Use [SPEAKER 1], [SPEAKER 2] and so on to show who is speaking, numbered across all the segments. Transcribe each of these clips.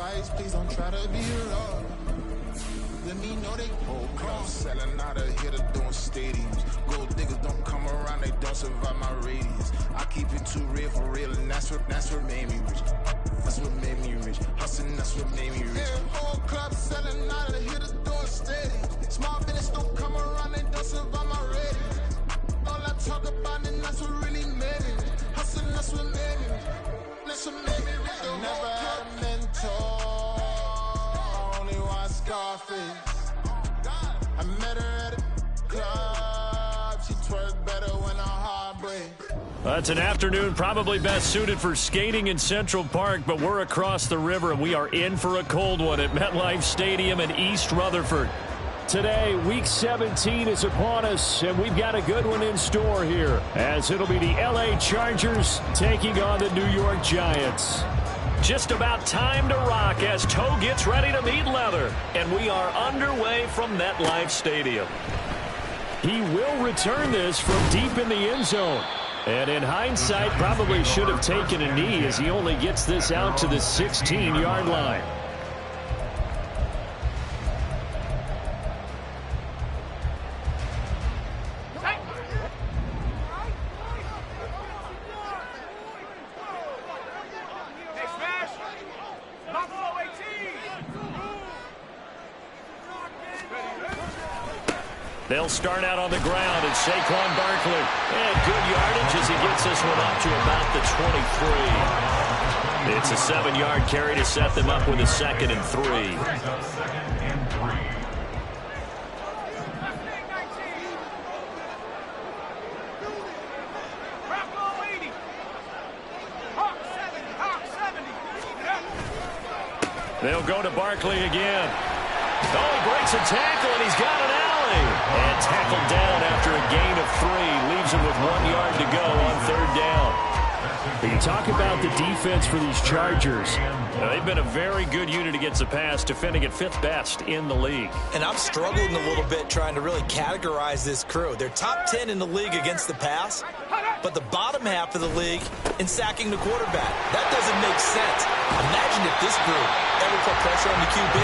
[SPEAKER 1] advice, please don't try to be rough. Let me know they whole club selling out of here to doing stadiums. Gold diggers don't come around, they don't survive my radius. I keep it too real for real, and that's what made me rich. That's what made me rich. Hustling, that's what made me rich. Yeah, whole club selling out of here to doing stadiums. Small business don't come around, they don't survive my radius. All I talk about, and that's what really made me rich. Hustling, that's what made me rich. That's what made me rich. I never had a mentor. Scarface. I met her at a club. She twerked better when her heart breaks.
[SPEAKER 2] That's an afternoon probably best suited for skating in Central Park, but we're across the river and we are in for a cold one at MetLife Stadium in East Rutherford. Today, Week 17 is upon us, and we've got a good one in store here, as it'll be the LA Chargers taking on the New York Giants. Just about time to rock as toe gets ready to meet leather. And we are underway from MetLife Stadium. He will return this from deep in the end zone. And in hindsight, probably should have taken a knee as he only gets this out to the 16-yard line. They'll start out on the ground, and Saquon Barkley. And good yardage as he gets this one up to about the 23. It's a 7-yard carry to set them up with a 2nd and 3. They'll go to Barkley again. Oh, he breaks a tackle, and he's got an alley. And tackled down after a gain of 3. Leaves him with 1 yard to go on 3rd down. You talk about the defense for these Chargers. They've been a very good unit against the pass, defending at 5th best in the league.
[SPEAKER 3] And I'm struggling a little bit trying to really categorize this crew. They're top 10 in the league against the pass, but the bottom half of the league in sacking the quarterback. That doesn't make sense. Imagine if this group ever put pressure on the QB,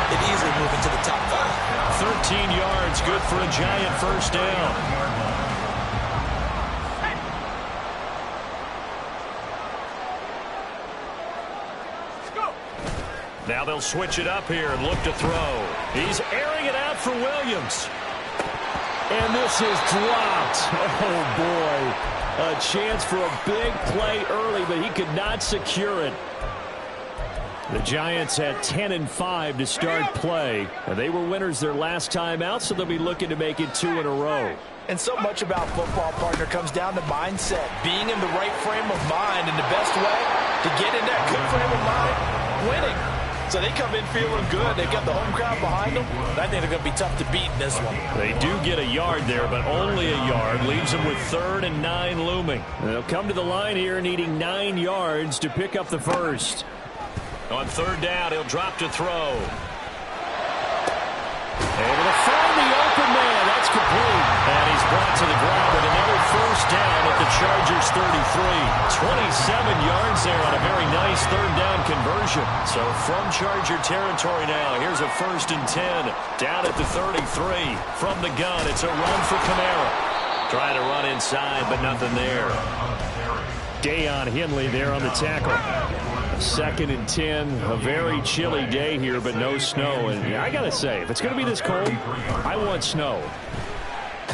[SPEAKER 3] they'd easily move into the top 5.
[SPEAKER 2] 13 yards, good for a Giant first down. Now they'll switch it up here and look to throw. He's airing it out for Williams. And this is dropped. Oh, boy. A chance for a big play early, but he could not secure it. The Giants had 10-5 to start play. And they were winners their last time out, so they'll be looking to make it 2 in a row.
[SPEAKER 3] And so much about football, partner, comes down to mindset. Being in the right frame of mind, and the best way to get in that good frame of mind, winning. So they come in feeling good. They've got the home crowd behind them. I think they're going to be tough to beat in this one.
[SPEAKER 2] They do get a yard there, but only a yard. Leaves them with 3rd and 9 looming. They'll come to the line here needing 9 yards to pick up the first. On 3rd down, he'll drop to throw. Able to find the open man. That's complete. And he's brought to the ground with another first down at the Chargers 33. 27 yards there on a very nice 3rd down conversion. So from Charger territory now, here's a 1st and 10. Down at the 33. From the gun, it's a run for Kamara. Trying to run inside, but nothing there. Deion Henley there on the tackle. 2nd and 10, a very chilly day here, but no snow. And I gotta say, if it's gonna be this cold, I want snow.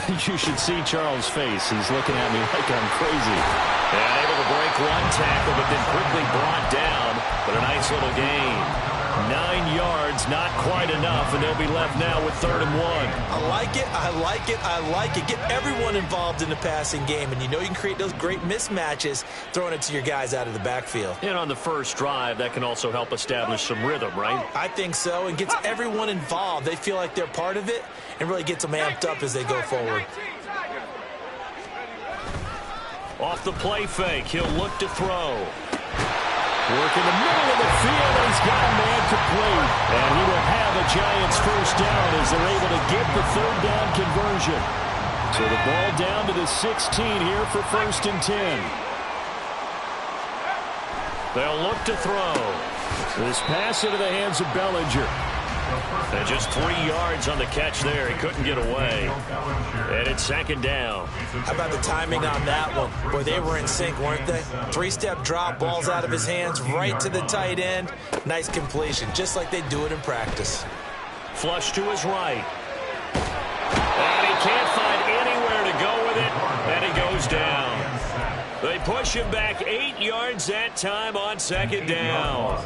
[SPEAKER 2] You should see Charles' face. He's looking at me like I'm crazy. And able to break one tackle, but then quickly brought down. But a nice little gain. 9 yards, not quite enough, and they'll be left now with 3rd and 1.
[SPEAKER 3] I like it, I like it, I like it. Get everyone involved in the passing game, and you know you can create those great mismatches throwing it to your guys out of the backfield.
[SPEAKER 2] And on the first drive, that can also help establish some rhythm, right?
[SPEAKER 3] I think so, and gets everyone involved. They feel like they're part of it, and really gets them amped up as they go forward.
[SPEAKER 2] Off the play fake, he'll look to throw. Work in the middle of the field, and he's got a man complete. And he will have a Giants first down as they're able to get the 3rd down conversion. So the ball down to the 16 here for 1st and 10. They'll look to throw. This pass into the hands of Bellinger. And just 3 yards on the catch there. He couldn't get away. And it's second down.
[SPEAKER 3] How about the timing on that one? Boy, they were in sync, weren't they? 3-step drop, balls out of his hands, right to the tight end. Nice completion, just like they do it in practice.
[SPEAKER 2] Flush to his right. And he can't find anywhere to go with it. And he goes down. They push him back 8 yards that time on second down.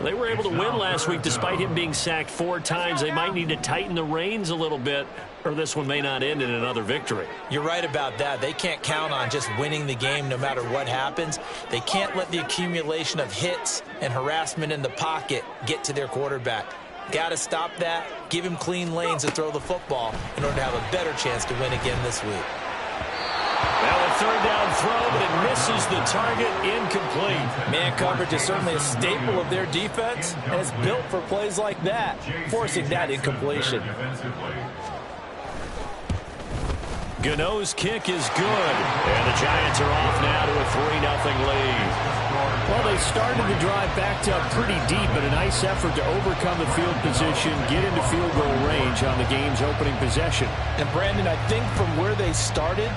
[SPEAKER 2] They were able to win last week despite him being sacked 4 times. They might need to tighten the reins a little bit, or this one may not end in another victory.
[SPEAKER 3] You're right about that. They can't count on just winning the game no matter what happens. They can't let the accumulation of hits and harassment in the pocket get to their quarterback. Got to stop that, give him clean lanes to throw the football in order to have a better chance to win again this week.
[SPEAKER 2] Now a third down throw, but it misses the target, incomplete.
[SPEAKER 3] Man coverage is certainly a staple of their defense, and it's built for plays like that, forcing that incompletion.
[SPEAKER 2] Gano's kick is good, and the Giants are off now to a 3-0 lead. Well, they started the drive backed up pretty deep, but a nice effort to overcome the field position, get into field goal range on the game's opening possession.
[SPEAKER 3] And Brandon, I think from where they started,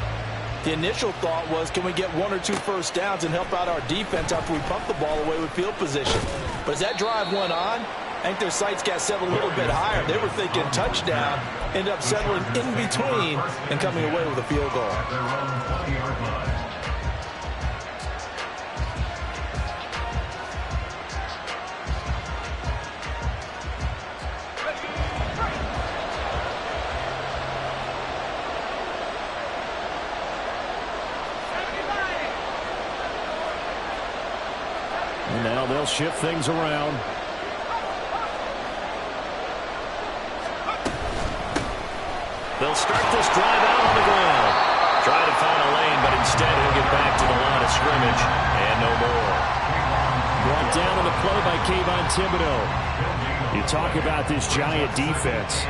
[SPEAKER 3] the initial thought was, can we get 1 or 2 first downs and help out our defense after we pump the ball away with field position? But as that drive went on, I think their sights got set a little bit higher. They were thinking touchdown, ended up settling in between and coming away with a field goal.
[SPEAKER 2] And now they'll shift things around. They'll start this drive out on the ground. Try to find a lane, but instead he'll get back to the line of scrimmage and no more. Brought down on the play by Kayvon Thibodeaux. You talk about this Giant defense.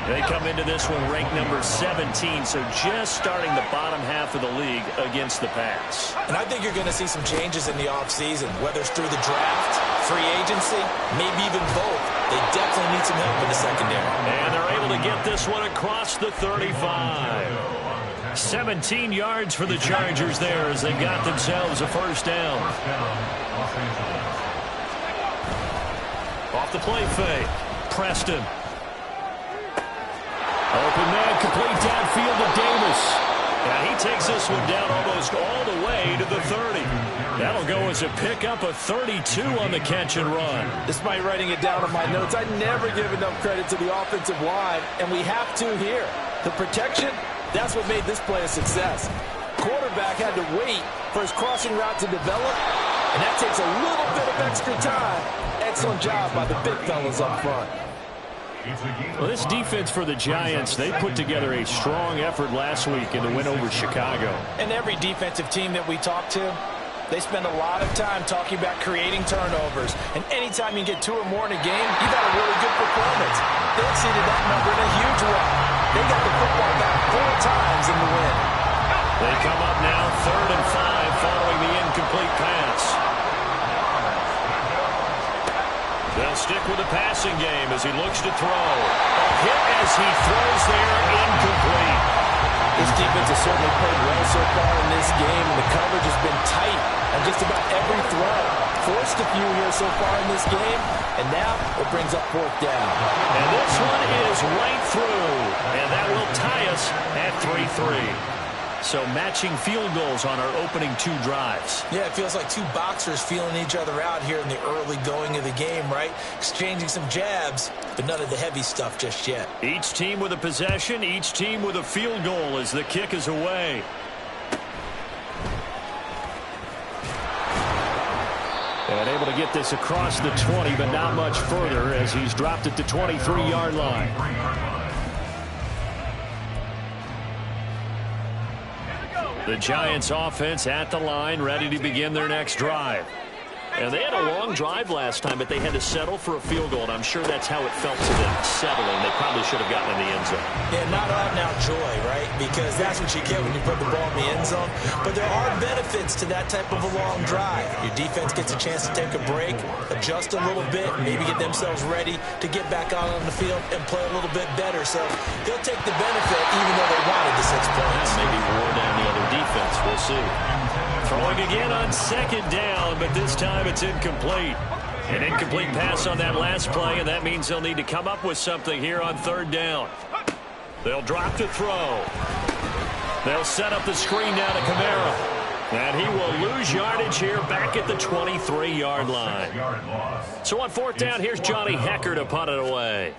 [SPEAKER 2] They come into this one ranked number 17, so just starting the bottom half of the league against the pass.
[SPEAKER 3] And I think you're going to see some changes in the offseason, whether it's through the draft, free agency, maybe even both. They definitely need some help in the secondary.
[SPEAKER 2] And they're able to get this one across the 35. 17 yards for the Chargers there as they got themselves a first down. Off the play fake. Preston. Open man, complete downfield to Davis. And he takes this one down almost all the way to the 30. That'll go as a pickup of 32 on the catch and run.
[SPEAKER 3] Despite writing it down on my notes, I never give enough credit to the offensive line, and we have to here. The protection, that's what made this play a success. Quarterback had to wait for his crossing route to develop, and that takes a little bit of extra time. Excellent job by the big fellas up front.
[SPEAKER 2] Well, this defense for the Giants, they put together a strong effort last week in the win over Chicago.
[SPEAKER 3] And every defensive team that we talk to, they spend a lot of time talking about creating turnovers. And anytime you get 2 or more in a game, you got a really good performance. They exceeded that number in a huge way. They got the football back 4 times in the win.
[SPEAKER 2] They come up now 3rd and 5 following the incomplete pass. They'll stick with the passing game as he looks to throw. A hit as he throws there, incomplete.
[SPEAKER 3] This defense has certainly played well so far in this game, and the coverage has been tight on just about every throw. Forced a few here so far in this game, and now it brings up 4th down.
[SPEAKER 2] And this one is right through, and that will tie us at 3-3. So matching field goals on our opening 2 drives.
[SPEAKER 3] Yeah, it feels like 2 boxers feeling each other out here in the early going of the game, right? Exchanging some jabs, but none of the heavy stuff just yet.
[SPEAKER 2] Each team with a possession, each team with a field goal as the kick is away. And able to get this across the 20, but not much further as he's dropped at the 23-yard line. The Giants offense at the line, ready to begin their next drive. And they had a long drive last time, but they had to settle for a field goal, and I'm sure that's how it felt to them, settling. They probably should have gotten in the end zone.
[SPEAKER 3] Yeah, not out now joy, right? Because that's what you get when you put the ball in the end zone. But there are benefits to that type of a long drive. Your defense gets a chance to take a break, adjust a little bit, maybe get themselves ready to get back out on the field and play a little bit better. So they'll take the benefit even though they wanted the 6 points.
[SPEAKER 2] Yeah, maybe wore down the other defense. We'll see. Throwing again on second down, but this time it's incomplete. An incomplete pass on that last play, and that means they'll need to come up with something here on third down. They'll drop to throw. They'll set up the screen now to Kamara. And he will lose yardage here back at the 23-yard line. So on fourth down, here's Johnny Hekker to punt it away.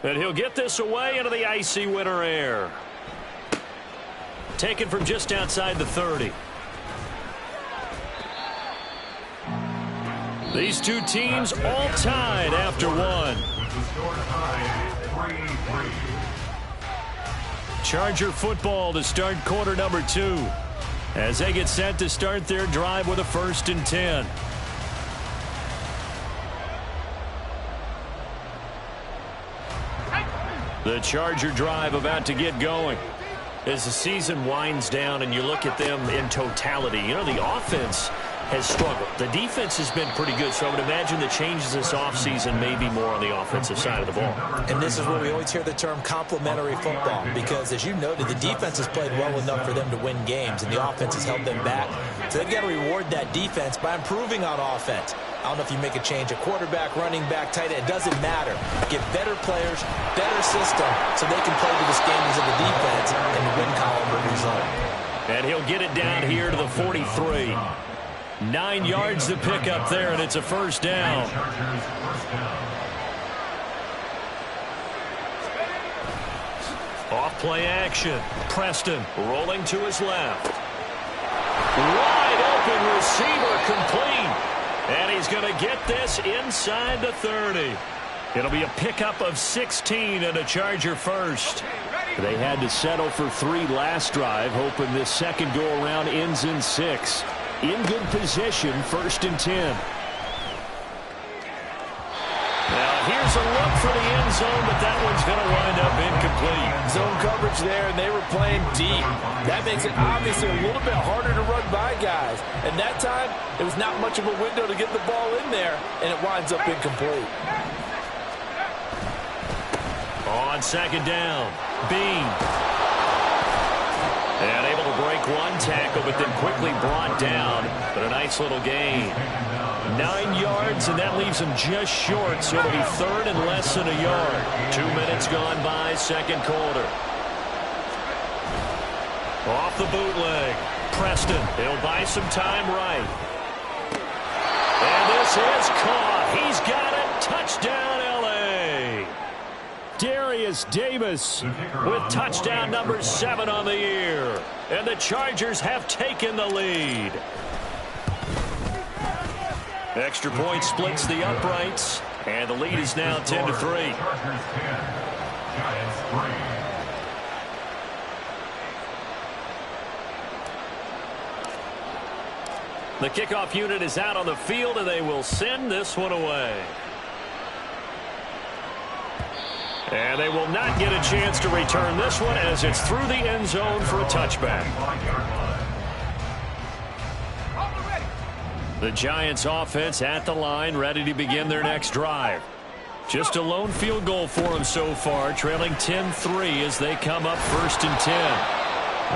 [SPEAKER 2] And he'll get this away into the icy winter air. Taken from just outside the 30. These two teams all tied after one. Charger football to start quarter number 2 as they get set to start their drive with a 1st and 10. The Charger drive about to get going. As the season winds down and you look at them in totality, you know, the offense has struggled. The defense has been pretty good, so I would imagine the changes this offseason may be more on the offensive side of the ball.
[SPEAKER 3] And this is where we always hear the term complementary football, because as you noted, the defense has played well enough for them to win games, and the offense has held them back. So they've got to reward that defense by improving on offense. I don't know if you make a change at quarterback, running back, tight end. It doesn't matter. Get better players, better system, so they can play to the standards of the defense, and the win column will result.
[SPEAKER 2] And he'll get it down here to the 43. 9 yards to pick up there, and it's a 1st down. Off play action. Preston rolling to his left. Wide open receiver complete. And he's going to get this inside the 30. It'll be a pickup of 16 and a Charger 1st. They had to settle for 3 last drive, hoping this second go-around ends in 6. In good position, 1st and 10. Now here's a look for the end zone, but that one's going to wind up incomplete.
[SPEAKER 4] Zone coverage there, and they were playing deep. That makes it obviously a little bit harder to run by guys. And that time, it was not much of a window to get the ball in there, and it winds up incomplete.
[SPEAKER 2] On second down, Bean. And able to break one tackle, but then quickly brought down. But a nice little gain. 9 yards, and that leaves him just short, so it'll be 3rd and less than a yard. 2 minutes gone by, second quarter. Off the bootleg. Preston, he'll buy some time right. And this is caught. He's got it. Touchdown, L.A. Darius Davis with touchdown number 7 on the year. And the Chargers have taken the lead. Extra point splits the uprights, and the lead is now 10-3. The kickoff unit is out on the field, and they will send this one away. And they will not get a chance to return this one as it's through the end zone for a touchback. The Giants offense at the line, ready to begin their next drive. Just a lone field goal for them so far, trailing 10-3 as they come up 1st and 10.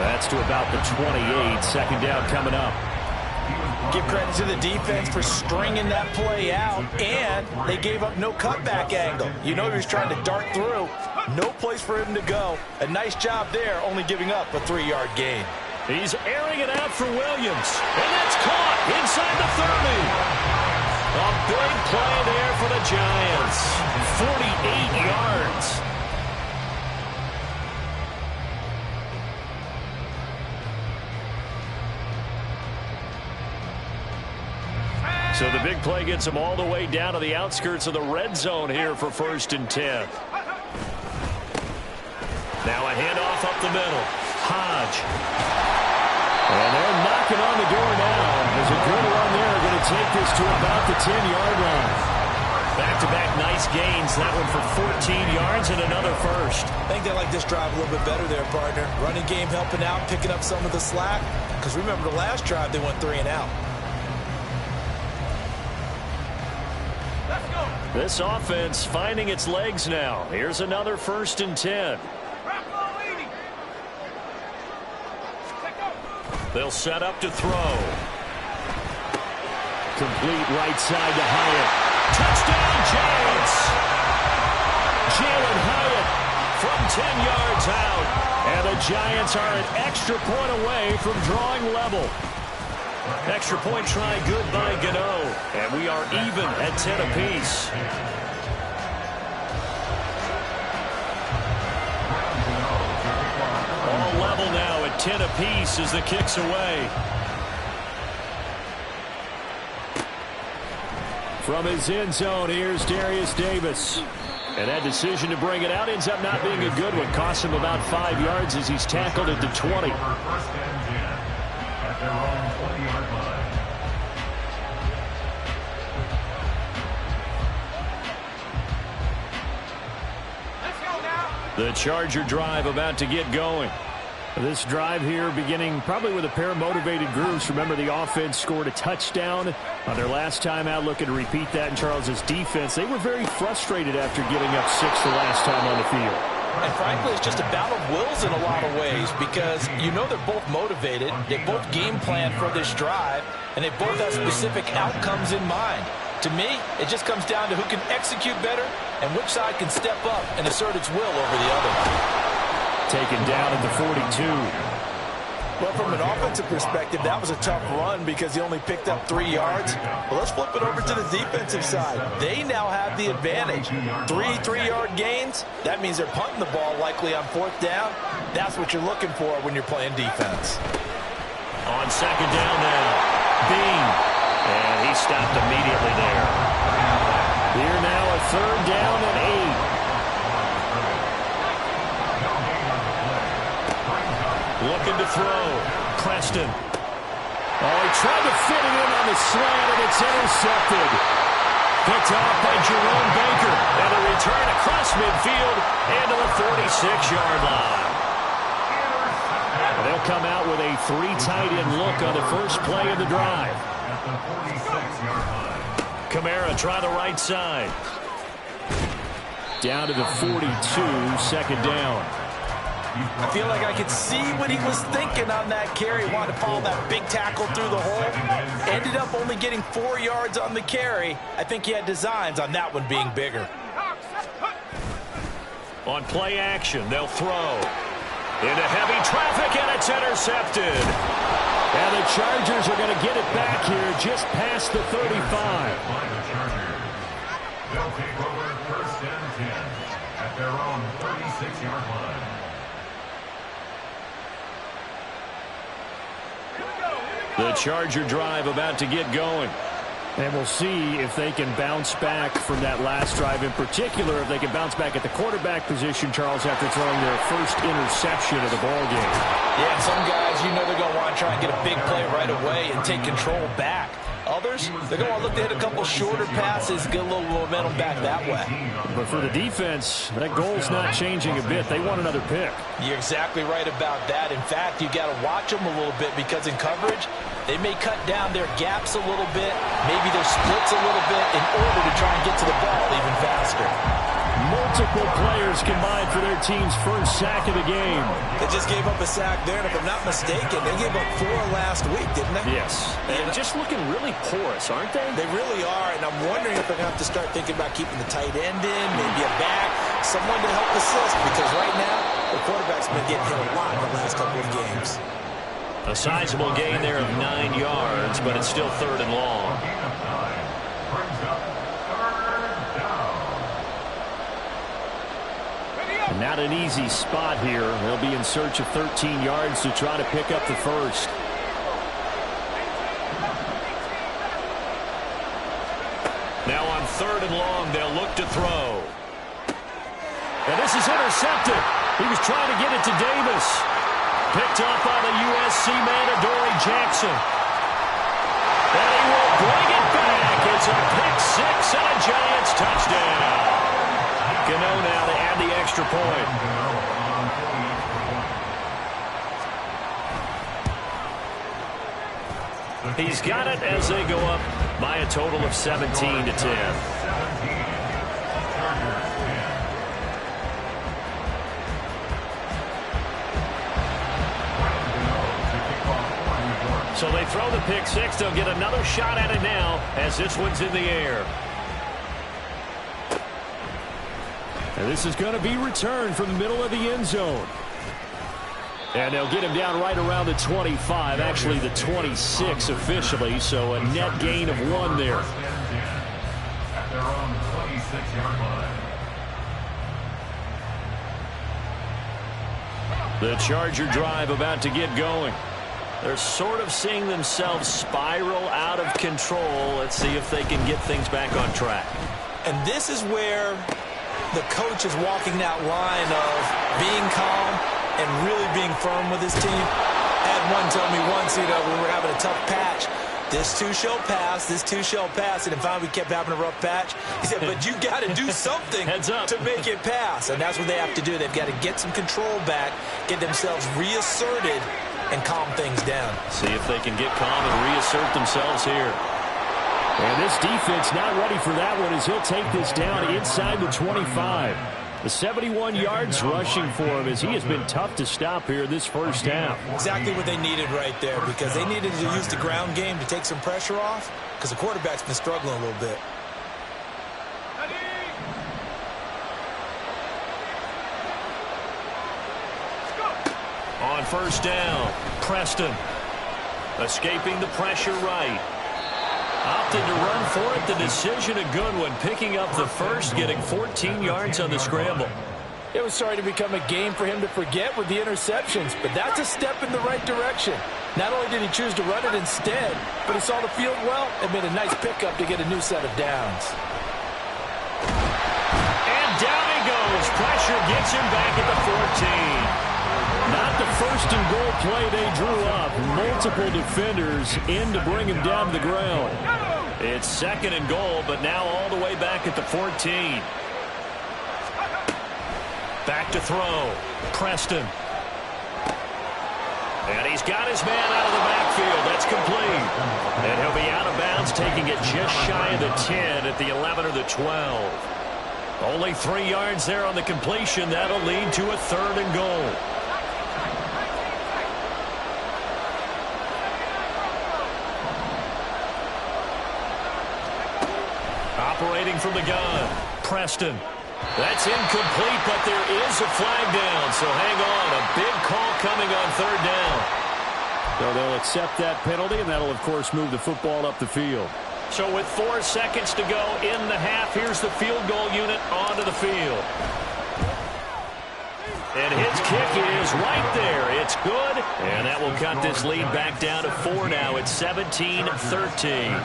[SPEAKER 2] That's to about the 28, second down coming up.
[SPEAKER 4] Give credit to the defense for stringing that play out, and they gave up no cutback angle. You know he was trying to dart through. No place for him to go. A nice job there, only giving up a 3-yard gain.
[SPEAKER 2] He's airing it out for Williams, and that's caught inside the 30. A big play there for the Giants. 48 yards. So the big play gets them all the way down to the outskirts of the red zone here for 1st and 10. Now a handoff up the middle. Hodge. And they're knocking on the door now. There's a good run there take this to about the 10-yard line. Back-to-back nice gains. That one for 14 yards and another first.
[SPEAKER 3] I think they like this drive a little bit better there, partner. Running game helping out, picking up some of the slack. Because remember the last drive, they went 3 and out.
[SPEAKER 2] Let's go. This offense finding its legs now. Here's another 1st and 10. They'll set up to throw. Complete right side to Hyatt. Touchdown, Giants! Jalen Hyatt from 10 yards out. And the Giants are an extra point away from drawing level. Extra point try good by Gano. And we are even at 10 apiece. All level now at 10 apiece as the kick's away. From his end zone, here's Darius Davis. And that decision to bring it out ends up not being a good one. Costs him about 5 yards as he's tackled at the 20. The Charger drive about to get going. This drive here beginning probably with a pair of motivated groups. Remember, the offense scored a touchdown on their last time out. Looking to repeat that in Charles's defense. They were very frustrated after giving up 6 the last time on the field.
[SPEAKER 3] And frankly, it's just a battle of wills in a lot of ways because you know they're both motivated. They both game plan for this drive, and they both have specific outcomes in mind. To me, it just comes down to who can execute better and which side can step up and assert its will over the other.
[SPEAKER 2] Taken down at the 42.
[SPEAKER 4] Well, from an offensive perspective, that was a tough run because he only picked up 3 yards. But let's flip it over to the defensive side. They now have the advantage. 3 3-yard gains. That means they're punting the ball likely on 4th down. That's what you're looking for when you're playing defense.
[SPEAKER 2] On 2nd down now, Bean. And he stopped immediately there. Here now a 3rd down and 8. Looking to throw. Preston. Oh, he tried to fit it in on the slant, and it's intercepted. Picked off by Jerome Baker. And a return across midfield into the 46-yard line. They'll come out with a 3 tight end look on the first play of the drive. Kamara try the right side. Down to the 42, 2nd down.
[SPEAKER 4] I feel like I could see what he was thinking on that carry. Wanted to follow that big tackle through the hole. Ended up only getting 4 yards on the carry. I think he had designs on that one being bigger.
[SPEAKER 2] On play action, they'll throw. Into heavy traffic, and it's intercepted. And the Chargers are going to get it back here just past the 35.
[SPEAKER 5] They'll take over 1st and 10 at their own 36-yard line.
[SPEAKER 2] The Charger drive about to get going.
[SPEAKER 6] And we'll see if they can bounce back from that last drive. In particular, if they can bounce back at the quarterback position, Charles, after throwing their first interception of the ballgame.
[SPEAKER 4] Yeah, some guys, you know they're going to want to try and get a big play right away and take control back. Others, they're going to look to hit a couple shorter passes, get a little momentum back that way.
[SPEAKER 6] But for the defense, that goal's not changing a bit. They want another pick.
[SPEAKER 4] You're exactly right about that. In fact, you got to watch them a little bit because in coverage, they may cut down their gaps a little bit, maybe their splits a little bit in order to try and get to the ball even faster.
[SPEAKER 6] Multiple players combined for their team's first sack of the game.
[SPEAKER 3] They just gave up a sack there, and if I'm not mistaken, they gave up 4 last week, didn't they?
[SPEAKER 6] Yes. And just looking really porous, aren't they?
[SPEAKER 3] They really are, and I'm wondering if they're going to have to start thinking about keeping the tight end in, maybe a back, someone to help assist, because right now, the quarterback's been getting hit a lot in the last couple of games.
[SPEAKER 2] A sizable gain there of 9 yards, but it's still 3rd and long.
[SPEAKER 6] Not an easy spot here. They'll be in search of 13 yards to try to pick up the first.
[SPEAKER 2] Now on 3rd and long, they'll look to throw. And this is intercepted. He was trying to get it to Davis. Picked up by the USC man, Adoree Jackson. And he will bring it It's a pick six and a Giants touchdown. Gano now to add the extra point. He's got it as they go up by a total of 17-10. So they throw the pick six. They'll get another shot at it now as this one's in the air.
[SPEAKER 6] And this is going to be returned from the middle of the end zone. And they'll get him down right around the 25, actually the 26 officially, so a net gain of 1 there.
[SPEAKER 5] At their own 26-yard line.
[SPEAKER 2] The Charger drive about to get going. They're sort of seeing themselves spiral out of control. Let's see if they can get things back on track.
[SPEAKER 3] And this is where the coach is walking that line of being calm and really being firm with his team. I had one tell me once, when we were having a tough patch, this too shall pass, this too shall pass. And then finally we kept having a rough patch. He said, but you got to do something to make it pass. And that's what they have to do. They've got to get some control back, get themselves reasserted, and calm things down.
[SPEAKER 2] See if they can get calm and reassert themselves here.
[SPEAKER 6] And this defense not ready for that one as he'll take this down inside the 25. The 71 yards rushing for him as he has been tough to stop here this first half.
[SPEAKER 3] Exactly what they needed right there, because they needed to use the ground game to take some pressure off, because the quarterback's been struggling a little bit.
[SPEAKER 2] On first down, Preston escaping the pressure right. Opted to run for it. The decision a good one. Picking up the first, getting 14 yards on the scramble.
[SPEAKER 4] It was starting to become a game for him to forget with the interceptions, but that's a step in the right direction. Not only did he choose to run it instead, but he saw the field well and made a nice pickup to get a new set of downs.
[SPEAKER 2] And down he goes. Pressure gets him back at the 14.
[SPEAKER 6] Not the first and goal play they drew up. Multiple defenders in to bring him down to the ground.
[SPEAKER 2] It's second and goal, but now all the way back at the 14. Back to throw. Preston. And he's got his man out of the backfield. That's complete. And he'll be out of bounds, taking it just shy of the 10 at the 11 or the 12. Only 3 yards there on the completion. That'll lead to a third and goal. Operating from the gun, Preston. That's incomplete, but there is a flag down, so hang on. A big call coming on third down.
[SPEAKER 6] So they'll accept that penalty, and that'll, of course, move the football up the field.
[SPEAKER 2] So with 4 seconds to go in the half, here's the field goal unit onto the field. And his kick is right there. It's good, and that will cut this lead back down to 4 now. It's 17-13.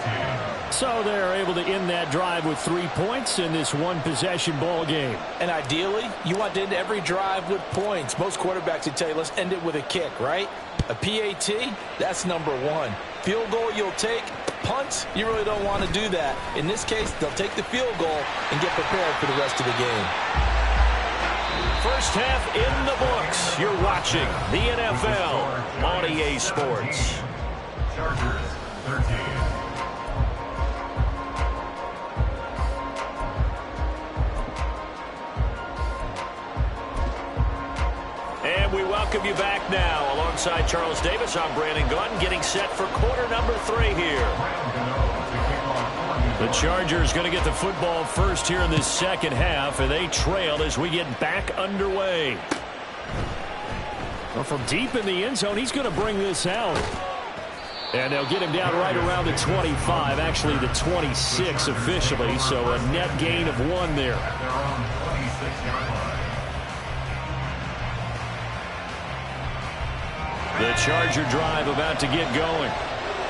[SPEAKER 6] So they're able to end that drive with 3 points in this one-possession ball game.
[SPEAKER 4] And ideally, you want to end every drive with points. Most quarterbacks would tell you, let's end it with a kick, right? A PAT, that's number 1. Field goal you'll take. Punts, you really don't want to do that. In this case, they'll take the field goal and get prepared for the rest of the game.
[SPEAKER 2] First half in the books. You're watching the NFL on EA Sports.
[SPEAKER 5] Chargers 13.
[SPEAKER 2] And we welcome you back now. Alongside Charles Davis, I'm Brandon Gunn, getting set for quarter number 3 here. The Chargers going to get the football first here in this second half, and they trail as we get back underway.
[SPEAKER 6] Well, from deep in the end zone, he's going to bring this out. And they'll get him down right around the 25, actually the 26 officially, so a net gain of 1 there.
[SPEAKER 2] The Charger drive about to get going.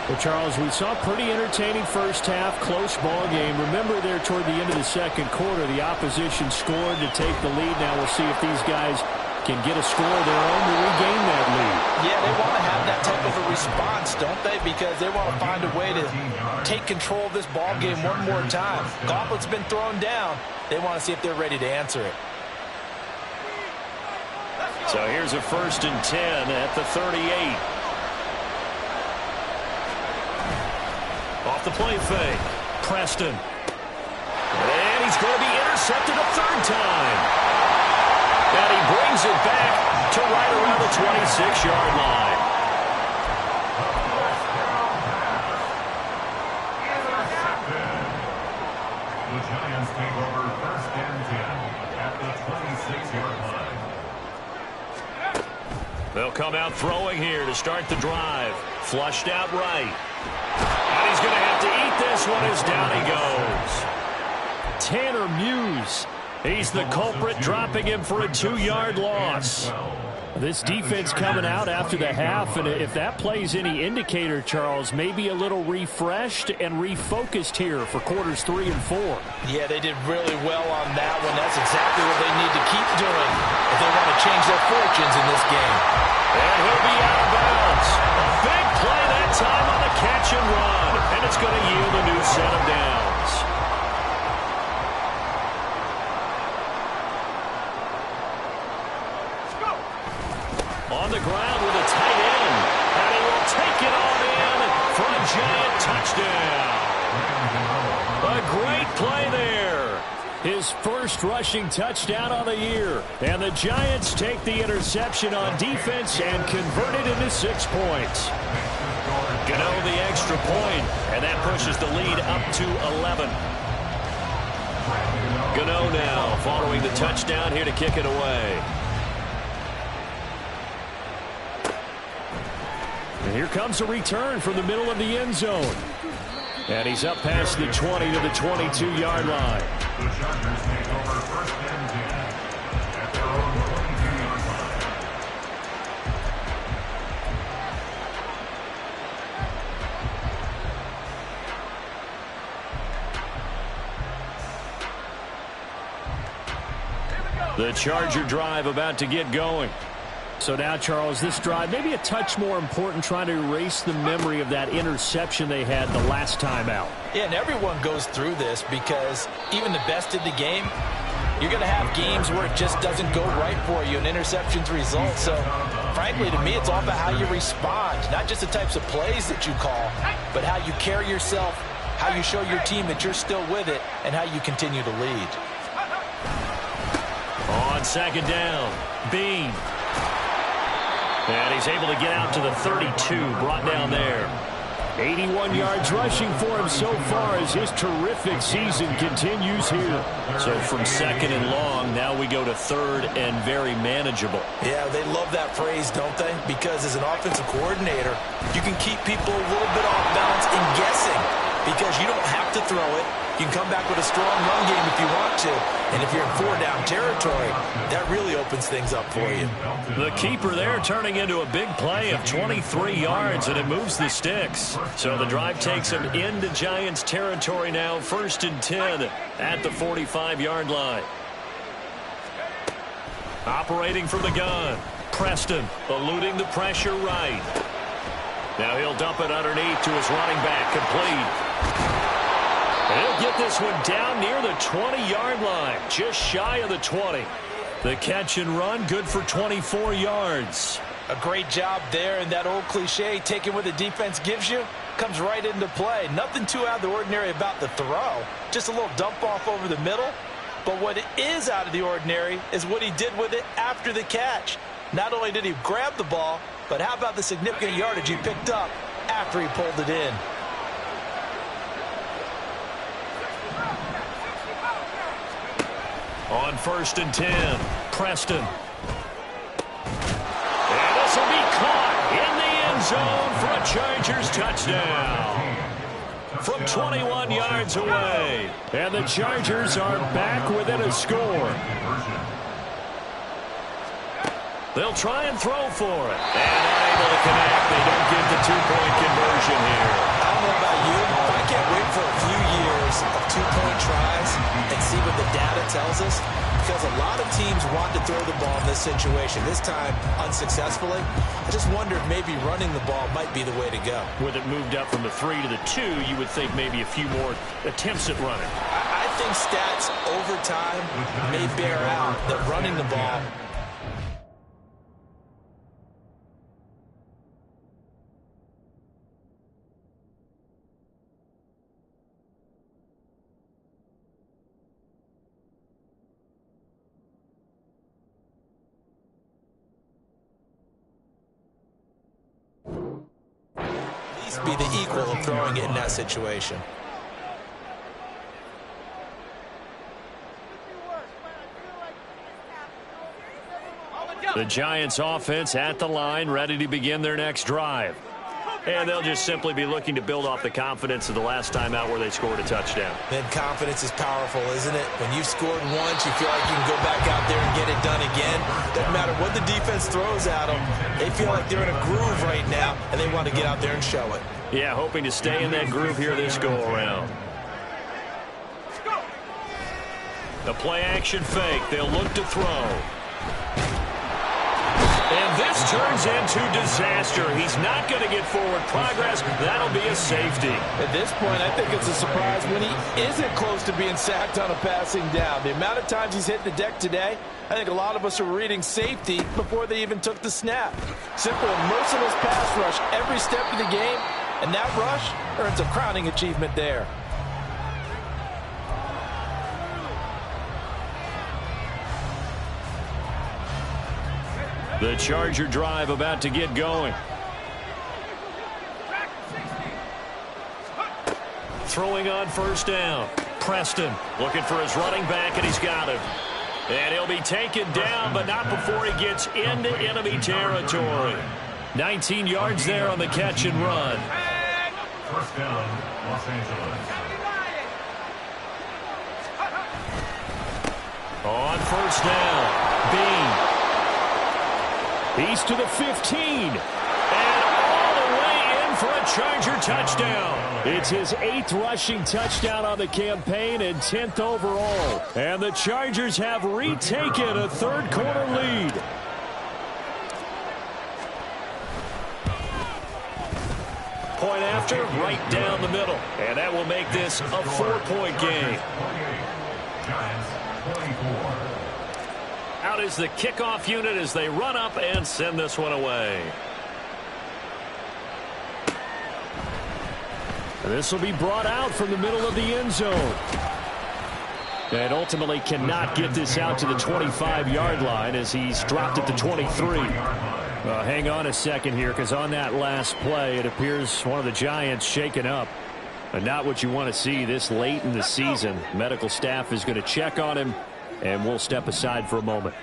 [SPEAKER 6] Well, Charles, we saw a pretty entertaining first half, close ball game. Remember there toward the end of the second quarter, the opposition scored to take the lead. Now we'll see if these guys can get a score of their own to regain that lead.
[SPEAKER 4] Yeah, they want to have that type of a response, don't they? Because they want to find a way to take control of this ball game one more time. Gauntlet's been thrown down. They want to see if they're ready to answer it.
[SPEAKER 2] So here's a 1st and 10 at the 38. Off the play fake. Preston. And he's going to be intercepted a 3rd time. And he brings it back to right around the 26-yard line.
[SPEAKER 5] The Giants take over 1st and 10 at the 26-yard line.
[SPEAKER 2] They'll come out throwing here to start the drive. Flushed out right. And he's going to have to eat this one as down he goes.
[SPEAKER 6] Tanner Muse.
[SPEAKER 2] He's the culprit, dropping him for a 2-yard loss.
[SPEAKER 6] This defense coming out after the half, and if that plays any indicator, Charles, maybe a little refreshed and refocused here for quarters 3 and 4.
[SPEAKER 4] Yeah, they did really well on that one. That's exactly what they need to keep doing if they want to change their fortunes in this game.
[SPEAKER 2] And he'll be out of bounds. A big play that time on the catch and run, and it's going to yield a new set of downs. On the ground with a tight end, and he will take it on in for a Giant touchdown. A great play there.
[SPEAKER 6] His first rushing touchdown on the year. And the Giants take the interception on defense and convert it into 6 points.
[SPEAKER 2] Gano the extra point, and that pushes the lead up to 11. Gano now following the touchdown here to kick it away.
[SPEAKER 6] And here comes a return from the middle of the end zone. And he's up past the 20 to the 22-yard line.
[SPEAKER 5] The Chargers take over 1st and 10 at their own 22-yard line.
[SPEAKER 2] The Charger drive about to get going.
[SPEAKER 6] So now, Charles, this drive maybe a touch more important, trying to erase the memory of that interception they had the last time out.
[SPEAKER 4] Yeah, and everyone goes through this because even the best in the game, you're going to have games where it just doesn't go right for you and interceptions result. So, frankly, to me, it's all about how you respond, not just the types of plays that you call, but how you carry yourself, how you show your team that you're still with it, and how you continue to lead.
[SPEAKER 2] On 2nd down, Bean. And he's able to get out to the 32, brought down there.
[SPEAKER 6] 81 yards rushing for him so far as his terrific season continues here.
[SPEAKER 2] So from 2nd and long, now we go to 3rd and very manageable.
[SPEAKER 4] Yeah, they love that phrase, don't they? Because as an offensive coordinator, you can keep people a little bit off balance and guessing because you don't have to throw it. You can come back with a strong run game if you want to. And if you're in 4-down territory, that really opens things up for you.
[SPEAKER 2] The keeper there turning into a big play of 23 yards, and it moves the sticks. So the drive takes him into Giants territory now, 1st and 10 at the 45-yard line. Operating from the gun, Preston eluding the pressure right. Now he'll dump it underneath to his running back, complete. He'll get this one down near the 20-yard line, just shy of the 20. The catch and run, good for 24 yards.
[SPEAKER 4] A great job there, and that old cliche, taking what the defense gives you, comes right into play. Nothing too out of the ordinary about the throw, just a little dump off over the middle. But what is out of the ordinary is what he did with it after the catch. Not only did he grab the ball, but how about the significant yardage he picked up after he pulled it in.
[SPEAKER 2] On 1st and 10, Preston. And this will be caught in the end zone for a Chargers touchdown. From 21 yards away.
[SPEAKER 6] And the Chargers are back within a score.
[SPEAKER 2] They'll try and throw for it. And unable to connect. They don't get the 2-point conversion here.
[SPEAKER 4] I don't know about you, but I can't wait for a few years of 2-point tries and
[SPEAKER 3] see what the data tells us? Because a lot of teams want to throw the ball in this situation. This time, unsuccessfully. I just wonder if maybe running the ball might be the way to go.
[SPEAKER 2] With it moved up from the 3 to the 2, you would think maybe a few more attempts at running.
[SPEAKER 3] I think stats over time may bear out that running the ball be the equal of throwing it in that situation.
[SPEAKER 2] The Giants offense at the line, ready to begin their next drive. And they'll just simply be looking to build off the confidence of the last time out where they scored a touchdown.
[SPEAKER 3] Then confidence is powerful, isn't it? When you've scored once, you feel like you can go back out there and get it done again. Doesn't matter what the defense throws at them. They feel like they're in a groove right now, and they want to get out there and show it.
[SPEAKER 2] Yeah, hoping to stay in that groove here this go-around. The play-action fake. They'll look to throw. And this turns into disaster. He's not going to get forward progress. That'll be a safety.
[SPEAKER 4] At this point, I think it's a surprise when he isn't close to being sacked on a passing down. The amount of times he's hit the deck today, I think a lot of us are reading safety before they even took the snap. Simple and merciless pass rush every step of the game, and that rush earns a crowning achievement there.
[SPEAKER 2] The Charger drive about to get going. Throwing on first down. Preston looking for his running back, and he's got him. And he'll be taken down, but not before he gets into enemy territory. 19 yards there on the catch and run.
[SPEAKER 5] First down, Los Angeles.
[SPEAKER 2] On first down, Bean. He's to the 15. And all the way in for a Charger touchdown. It's his 8th rushing touchdown on the campaign and 10th overall. And the Chargers have retaken a third-quarter lead. Point after, right down the middle. And that will make this a 4-point game.
[SPEAKER 5] Giants, 44.
[SPEAKER 2] Out is the kickoff unit as they run up and send this one away. This will be brought out from the middle of the end zone. And ultimately cannot get this out to the 25-yard line as he's dropped at the 23. Hang on a second here, because on that last play, it appears one of the Giants shaken up. And not what you want to see this late in the season. Medical staff is going to check on him, and we'll step aside for a moment.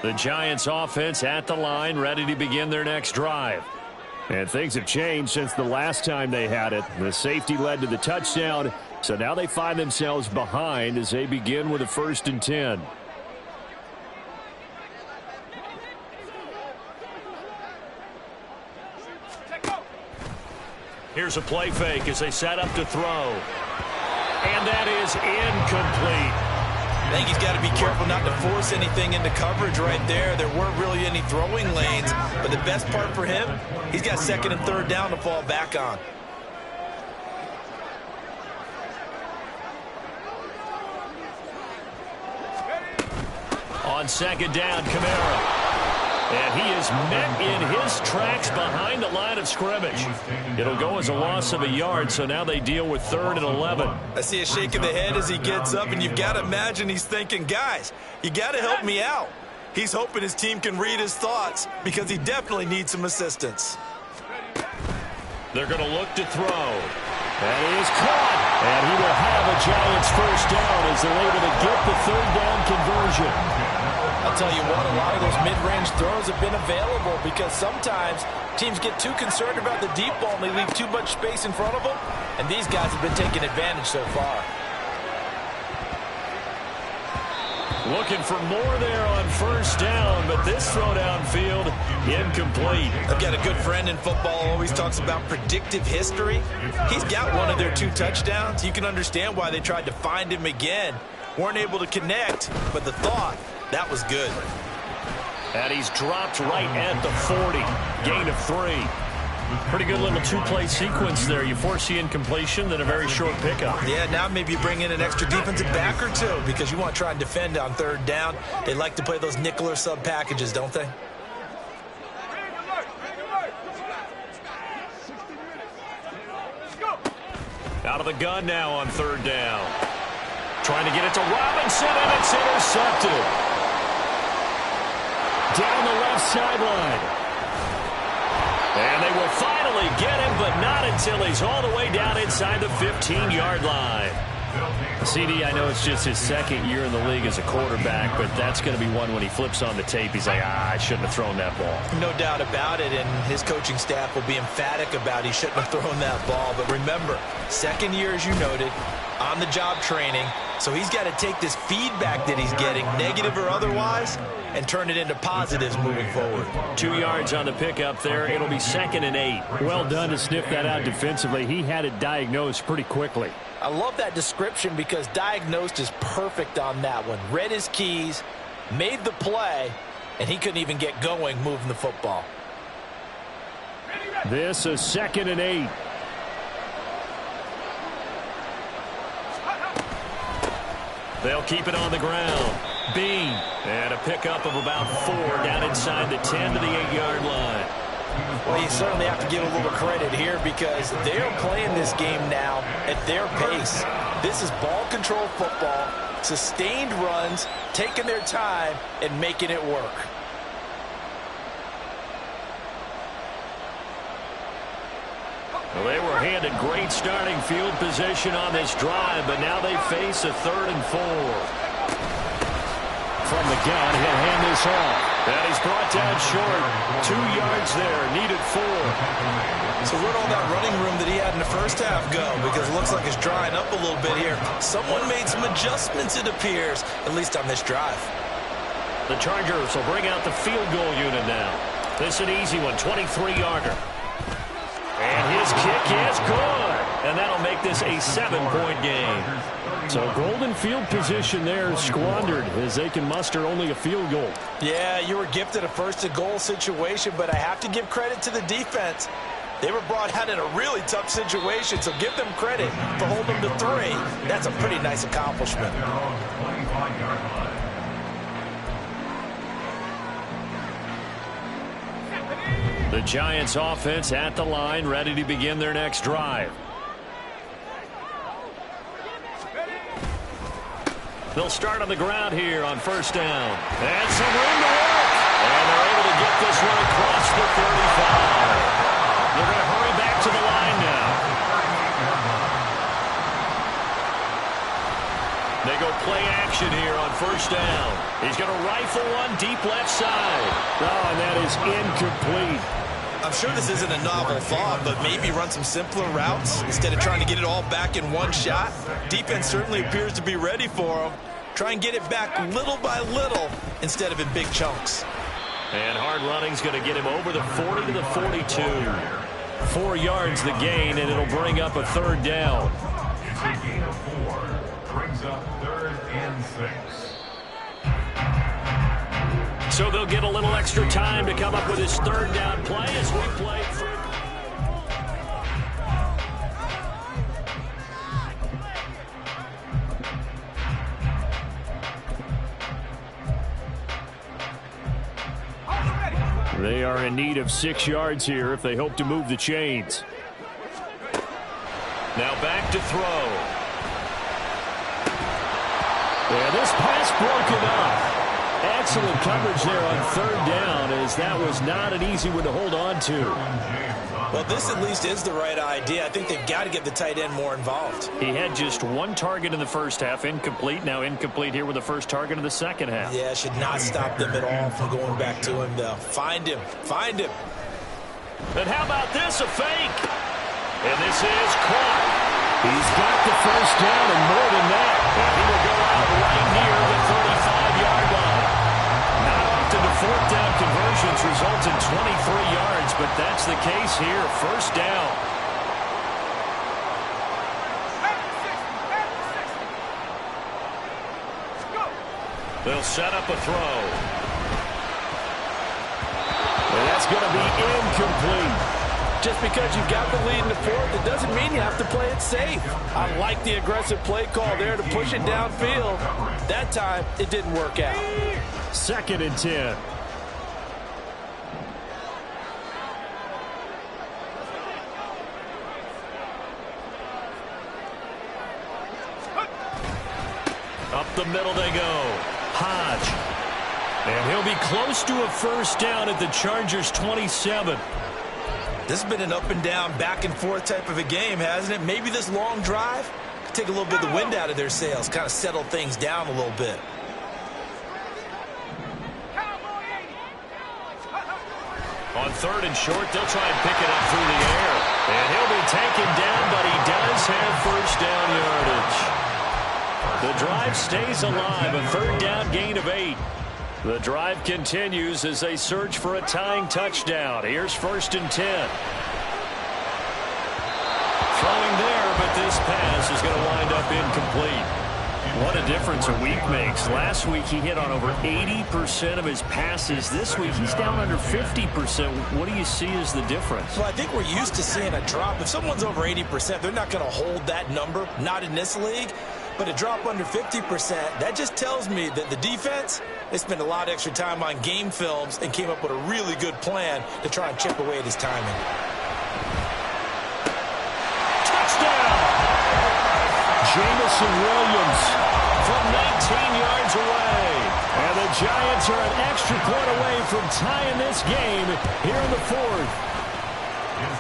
[SPEAKER 2] The Giants offense at the line, ready to begin their next drive. And things have changed since the last time they had it. The safety led to the touchdown, so now they find themselves behind as they begin with a 1st and 10. Here's a play fake as they set up to throw. And that is incomplete.
[SPEAKER 3] I think he's got to be careful not to force anything into coverage right there. There weren't really any throwing lanes, but the best part for him, he's got 2nd and 3rd down to fall back on.
[SPEAKER 2] On 2nd down, Kamara. And he is met in his tracks behind the line of scrimmage. It'll go as a loss of a yard, so now they deal with 3rd and 11.
[SPEAKER 3] I see a shake of the head as he gets up, and you've got to imagine he's thinking, guys, you got to help me out. He's hoping his team can read his thoughts because he definitely needs some assistance.
[SPEAKER 2] They're going to look to throw. And he is caught. And he will have a Giants 1st down as they're able to get the 3rd down conversion.
[SPEAKER 4] I'll tell you what, a lot of those mid-range throws have been available because sometimes teams get too concerned about the deep ball and they leave too much space in front of them, and these guys have been taking advantage so far.
[SPEAKER 2] Looking for more there on 1st down, but this throw downfield, incomplete.
[SPEAKER 3] I've got a good friend in football, always talks about predictive history. He's got one of their 2 touchdowns. You can understand why they tried to find him again Weren't able to connect, but the thought, that was good.
[SPEAKER 2] And he's dropped right at the 40. Gain of 3. Pretty good little two-play sequence there. You force the incompletion, then a very short pickup.
[SPEAKER 3] Yeah, now maybe you bring in an extra defensive back or two because you want to try and defend on third down. They like to play those nickel or sub packages, don't they?
[SPEAKER 2] Out of the gun now on third down. Trying to get it to Robinson, and it's intercepted. Down the left sideline. And they will finally get him, but not until he's all the way down inside the 15-yard line. CD, I know it's just his second year in the league as a quarterback, but that's going to be one when he flips on the tape. He's like, I shouldn't have thrown that ball.
[SPEAKER 3] No doubt about it, and his coaching staff will be emphatic about he shouldn't have thrown that ball. But remember, second year, as you noted, on-the-job training, so he's got to take this feedback that he's getting, negative or otherwise, and turn it into positives moving forward.
[SPEAKER 2] 2 yards on the pickup there. It'll be 2nd and 8.
[SPEAKER 6] Well done to sniff that out defensively. He had it diagnosed pretty quickly.
[SPEAKER 4] I love that description because diagnosed is perfect on that one. Read his keys, made the play, and he couldn't even get going moving the football.
[SPEAKER 6] This is 2nd and 8.
[SPEAKER 2] They'll keep it on the ground. Bean. And a pickup of about 4 down inside the 10 to the 8-yard line.
[SPEAKER 4] Well, you certainly have to give a little credit here because they're playing this game now at their pace. This is ball control football, sustained runs, taking their time, and making it work.
[SPEAKER 2] Well, they were handed great starting field position on this drive, but now they face a 3rd and 4.
[SPEAKER 6] From the gun, he'll hand this off.
[SPEAKER 2] And he's brought down short. 2 yards there, needed 4.
[SPEAKER 3] So where'd all that running room that he had in the first half go? Because it looks like it's drying up a little bit here. Someone made some adjustments, it appears, at least on this drive.
[SPEAKER 2] The Chargers will bring out the field goal unit now. This is an easy one, 23-yarder. And his kick is good. And that'll make this a 7-point game.
[SPEAKER 6] So golden field position there squandered as they can muster only a field goal.
[SPEAKER 4] Yeah, you were gifted a first-and-goal situation, but I have to give credit to the defense. They were brought out in a really tough situation, so give them credit for holding them to 3. That's a pretty nice accomplishment.
[SPEAKER 2] The Giants offense at the line, ready to begin their next drive. They'll start on the ground here on first down. And some room to work. And they're able to get this one across the 35. They're going to hurry back to the line now. They go play action here on first down. He's going to rifle one deep left side.
[SPEAKER 6] Oh, and that is incomplete.
[SPEAKER 3] I'm sure this isn't a novel thought, but maybe run some simpler routes instead of trying to get it all back in one shot. Defense certainly appears to be ready for him. Try and get it back little by little instead of in big chunks.
[SPEAKER 2] And hard running's going to get him over the 40 to the 42. 4 yards the gain, and it'll bring up a 3rd down.
[SPEAKER 5] It's a gain of 4. Brings up 3rd and 6.
[SPEAKER 2] So they'll get a little extra time to come up with his 3rd down play as we play through.
[SPEAKER 6] They are in need of 6 yards here if they hope to move the chains.
[SPEAKER 2] Now back to throw.
[SPEAKER 6] Yeah, this pass broken up. Excellent coverage there on 3rd down, as that was not an easy one to hold on to.
[SPEAKER 3] Well, this at least is the right idea. I think they've got to get the tight end more involved.
[SPEAKER 2] He had just 1 target in the first half, incomplete. Now incomplete here with the first target in the second half.
[SPEAKER 3] Yeah, should not stop them at all from going back to him, though. Find him. Find him.
[SPEAKER 2] And how about this, a fake? And this is caught.
[SPEAKER 6] He's got the first down and more than that.
[SPEAKER 2] And he will go out right near the 35-yard line. Not often do 4th down conversions result in 23 yards, but that's the case here. First down. They'll set up a throw.
[SPEAKER 6] And that's going to be incomplete.
[SPEAKER 4] Just because you've got the lead in the fourth, it doesn't mean you have to play it safe. I like the aggressive play call there to push it downfield. That time, it didn't work out.
[SPEAKER 6] 2nd and 10.
[SPEAKER 2] Up the middle they go. Hodge. And he'll be close to a first down at the Chargers' 27.
[SPEAKER 3] This has been an up-and-down, back-and-forth type of a game, hasn't it? Maybe this long drive could take a little bit of the wind out of their sails, kind of settle things down a little bit.
[SPEAKER 2] On 3rd and short, they'll try and pick it up through the air. And he'll be taken down, but he does have first down yardage. The drive stays alive, a 3rd down gain of 8. The drive continues as they search for a tying touchdown. Here's 1st and 10. Throwing there, but this pass is going to wind up incomplete. What a difference a week makes. Last week he hit on over 80% of his passes. This week he's down under 50%. What do you see as the difference?
[SPEAKER 3] Well, I think we're used to seeing a drop. If someone's over 80%, they're not going to hold that number, not in this league. But a drop under 50%, that just tells me that the defense, they spent a lot of extra time on game films and came up with a really good plan to try and chip away at his timing.
[SPEAKER 2] Touchdown! Jamison Williams from 19 yards away. And the Giants are an extra point away from tying this game here in the 4th.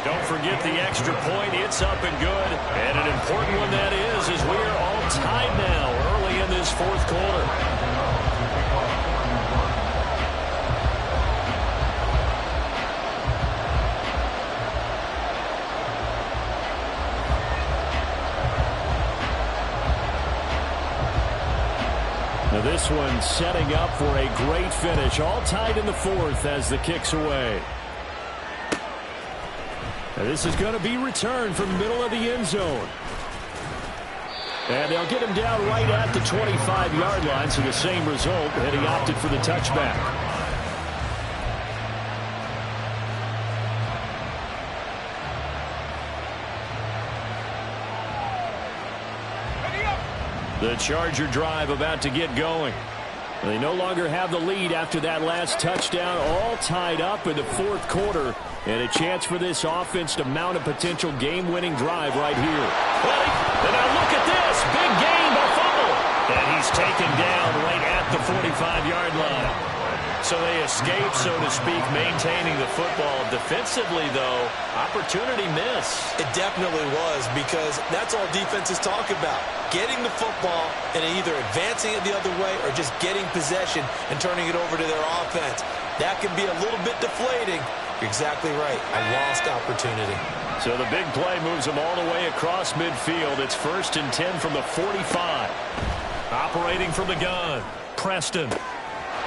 [SPEAKER 2] Don't forget the extra point. It's up and good. And an important one that is, as we are all tied now early in this 4th quarter. Now this one setting up for a great finish. All tied in the 4th as the kick's away. Now this is going to be returned from the middle of the end zone. And they'll get him down right at the 25-yard line, so the same result, and he opted for the touchback. The Charger drive about to get going. They no longer have the lead after that last touchdown, all tied up in the 4th quarter. And a chance for this offense to mount a potential game-winning drive right here. And now look at this. Big gain by Fumble. And he's taken down right at the 45-yard line. So they escape, so to speak, maintaining the football. Defensively, though, opportunity miss.
[SPEAKER 3] It definitely was, because that's all defenses talk about. Getting the football and either advancing it the other way or just getting possession and turning it over to their offense. That can be a little bit deflating. You're exactly right. A lost opportunity.
[SPEAKER 2] So the big play moves them all the way across midfield. It's 1st and 10 from the 45. Operating from the gun. Preston.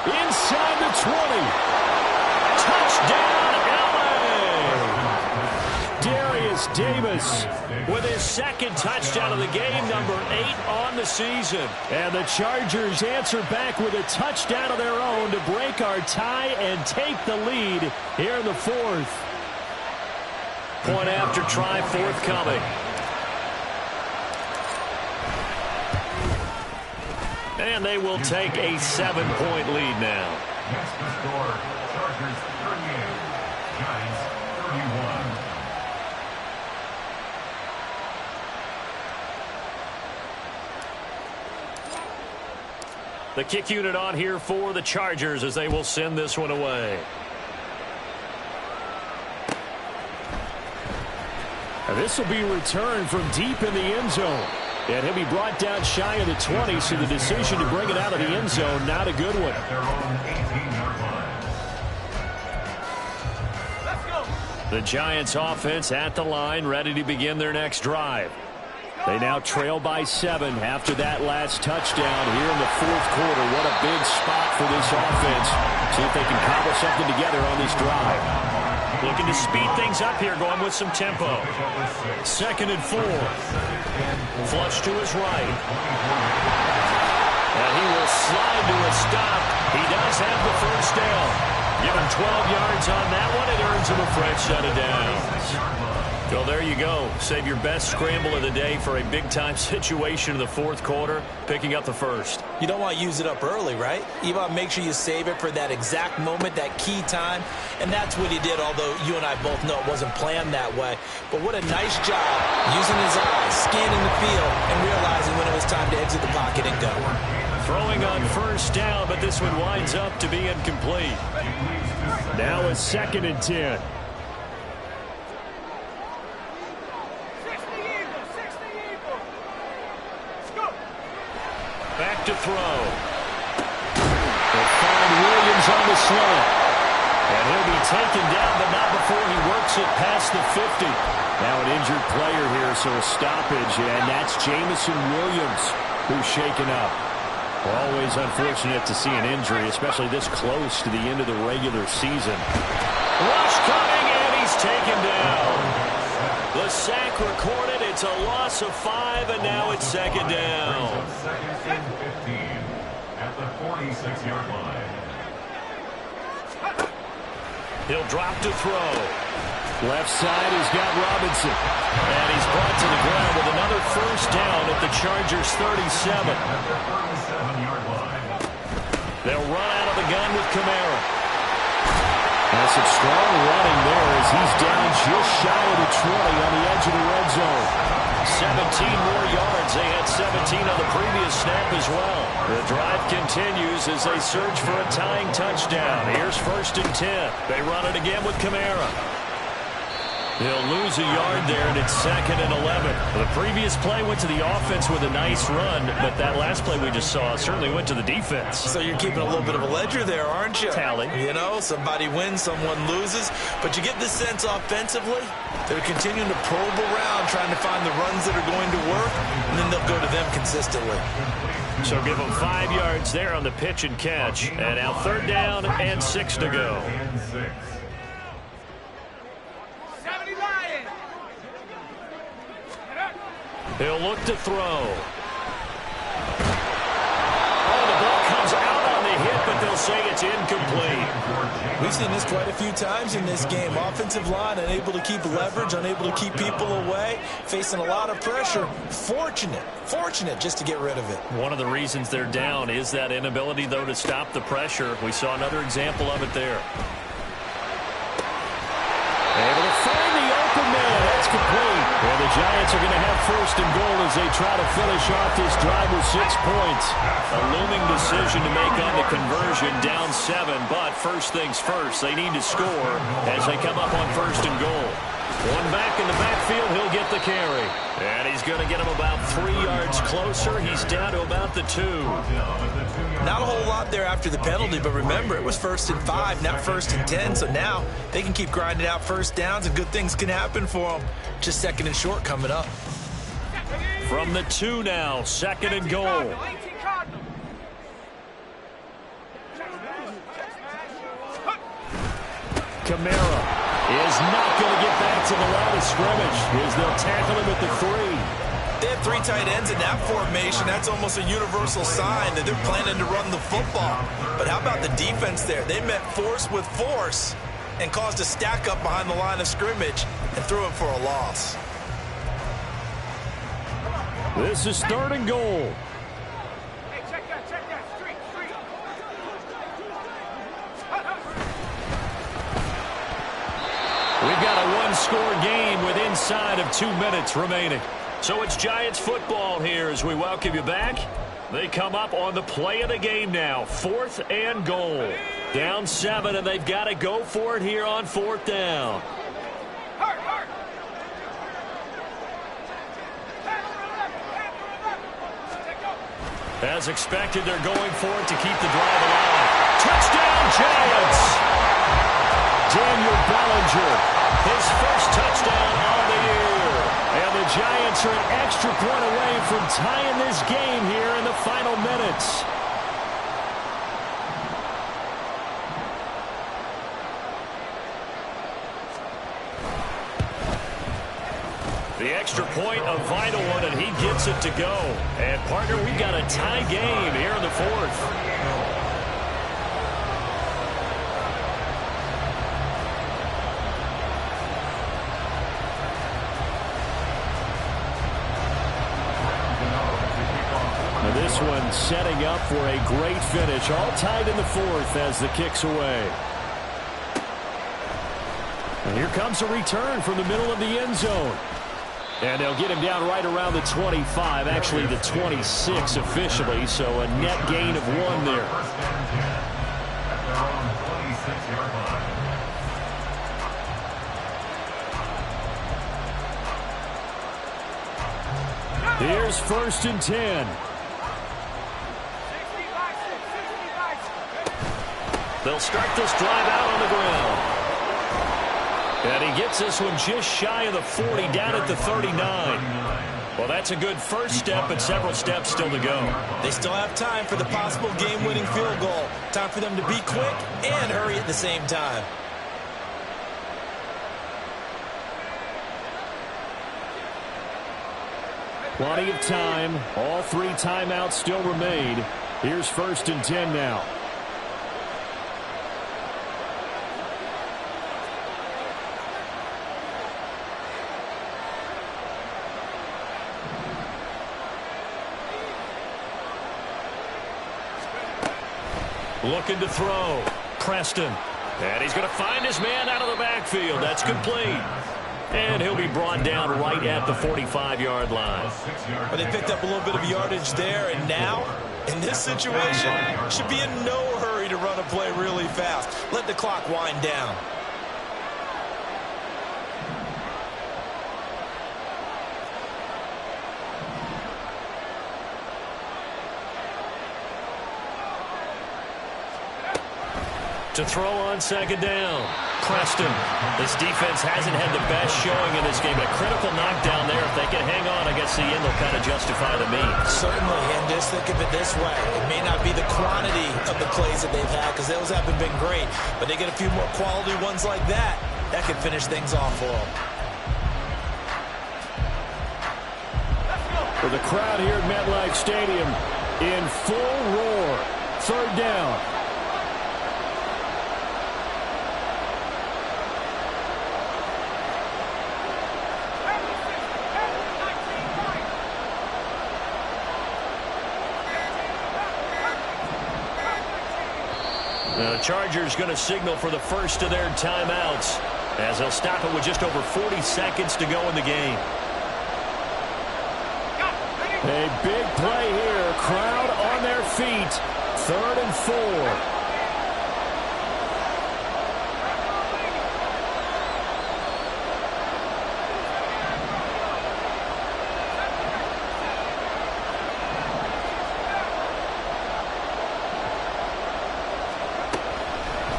[SPEAKER 2] Inside the 20. Touchdown, LA! Darius Davis with his 2nd touchdown of the game, number 8 on the season. And the Chargers answer back with a touchdown of their own to break our tie and take the lead here in the 4th. Point after try forthcoming. And they will take a 7-point lead now.
[SPEAKER 5] That's the score. Chargers 38, Giants 31.
[SPEAKER 2] The kick unit on here for the Chargers as they will send this one away. And this will be returned from deep in the end zone. And he'll be brought down shy of the 20, so the decision to bring it out of the end zone, not a good one.
[SPEAKER 5] At their own 18-yard line.
[SPEAKER 2] The Giants offense at the line, ready to begin their next drive. They now trail by 7 after that last touchdown here in the 4th quarter. What a big spot for this offense. See if they can cobble something together on this drive. Looking to speed things up here, going with some tempo. 2nd and 4. Flush to his right. And he will slide to a Jaguars have the first down. Give him 12 yards on that one. It earns him a fresh set of downs. Well, there you go. Save your best scramble of the day for a big-time situation in the fourth quarter, picking up the first.
[SPEAKER 3] You don't want to use it up early, right? You want to make sure you save it for that exact moment, that key time, and that's what he did, although you and I both know it wasn't planned that way. But what a nice job using his eyes, scanning the field, and realizing when it was time to exit the pocket and go.
[SPEAKER 2] Throwing on first down, but this one winds up to be incomplete.
[SPEAKER 6] Now a 2nd and 10.
[SPEAKER 2] Back to throw. They'll find Williams on the slant. And he'll be taken down, but not before he works it past the 50.
[SPEAKER 6] Now an injured player here, so a stoppage, and that's Jameson Williams who's shaken up. Always unfortunate to see an injury, especially this close to the end of the regular season.
[SPEAKER 2] Rush coming, and he's taken down. The sack recorded. It's a loss of 5, and now it's 2nd down.
[SPEAKER 5] Second and 15 at the 46-yard line.
[SPEAKER 2] He'll drop to throw.
[SPEAKER 6] Left side, he's got Robinson.
[SPEAKER 2] And he's brought to the ground with another first down at the Chargers' 37.
[SPEAKER 5] At the 37-yard line.
[SPEAKER 2] They'll run out of the gun with Kamara.
[SPEAKER 6] That's some strong running there as he's down just shy of the 20 on the edge of the red zone.
[SPEAKER 2] 17 more yards. They had 17 on the previous snap as well. The drive continues as they search for a tying touchdown. Here's 1st and 10. They run it again with Kamara. They'll lose a yard there, and it's 2nd and 11. The previous play went to the offense with a nice run, but that last play we just saw certainly went to the defense.
[SPEAKER 3] So you're keeping a little bit of a ledger there, aren't you?
[SPEAKER 2] Tally.
[SPEAKER 3] You know, somebody wins, someone loses. But you get the sense offensively, they're continuing to probe around, trying to find the runs that are going to work, and then they'll go to them consistently.
[SPEAKER 2] So give them 5 yards there on the pitch and catch. And now 3rd down and 6 to go.
[SPEAKER 5] And 6.
[SPEAKER 2] He'll look to throw. Oh, the ball comes out on the hit, but they'll say it's incomplete.
[SPEAKER 3] We've seen this quite a few times in this game. Offensive line unable to keep leverage, unable to keep people away, facing a lot of pressure. Fortunate just to get rid of it.
[SPEAKER 2] One of the reasons they're down is that inability, though, to stop the pressure. We saw another example of it there.
[SPEAKER 6] Able to find the open man. That's complete. And the Giants are going to have 1st and goal as they try to finish off this drive with 6 points.
[SPEAKER 2] A looming decision to make on the conversion, down 7. But first things first, they need to score as they come up on 1st and goal. One back in the backfield, he'll get the carry. And he's going to get him about 3 yards closer. He's down to about the 2.
[SPEAKER 3] Not a whole lot there after the penalty, but remember, it was 1st and 5, not 1st and 10. So now they can keep grinding out first downs, and good things can happen for them. Just 2nd and short coming up.
[SPEAKER 2] From the 2 now, 2nd and goal.
[SPEAKER 6] Kamara is not going to get back to the line of scrimmage as they'll tackle him at the 3.
[SPEAKER 3] They have 3 tight ends in that formation. That's almost a universal sign that they're planning to run the football. But how about the defense there? They met force with force and caused a stack up behind the line of scrimmage and threw him for a loss.
[SPEAKER 6] This is 3rd and goal.
[SPEAKER 7] Hey, check that. Street.
[SPEAKER 2] We've got a one-score game with inside of 2 minutes remaining. So it's Giants football here as we welcome you back. They come up on the play of the game now, 4th and goal. Down 7, and they've got to go for it here on 4th down. As expected, they're going for it to keep the drive alive. Touchdown, Giants!
[SPEAKER 6] Daniel Bellinger,
[SPEAKER 2] His first touchdown on the year.
[SPEAKER 6] and the Giants are an extra point away from tying this game here in the final minutes.
[SPEAKER 2] The extra point, a vital one, and he gets it to go. And, partner, we've got a tie game here in the 4th.
[SPEAKER 6] setting up for a great finish. All tied in the fourth as the kick's away. And here comes a return from the middle of the end zone. And they'll get him down right around the 25, actually the 26 officially, so a net gain of 1 there.
[SPEAKER 5] First and 10 at their own 26-yard line.
[SPEAKER 6] Here's 1st and 10. They'll start this drive out on the ground. And he gets this one just shy of the 40, down at the 39. Well, that's a good first step, but several steps still to go.
[SPEAKER 3] They still have time for the possible game-winning field goal. Time for them to be quick and hurry at the same time.
[SPEAKER 6] Plenty of time. All 3 timeouts still remain. Here's 1st and 10 now. Looking to throw. Preston. And he's going to find his man out of the backfield. That's complete. And he'll be brought down right at the 45-yard line.
[SPEAKER 3] But they picked up a little bit of yardage there, and now, in this situation, should be in no hurry to run a play really fast. Let the clock wind down.
[SPEAKER 6] To throw on 2nd down. Preston. This defense hasn't had the best showing in this game. A critical knockdown there. If they can hang on, I guess the end will kind of justify the means.
[SPEAKER 3] Certainly, and just think of it this way. It may not be the quantity of the plays that they've had, because those haven't been great, but they get a few more quality ones like that. That could finish things off for them.
[SPEAKER 6] For the crowd here at MetLife Stadium in full roar. 3rd down. The Chargers going to signal for the first of their timeouts as they'll stop it with just over 40 seconds to go in the game. A big play here. Crowd on their feet. 3rd and 4.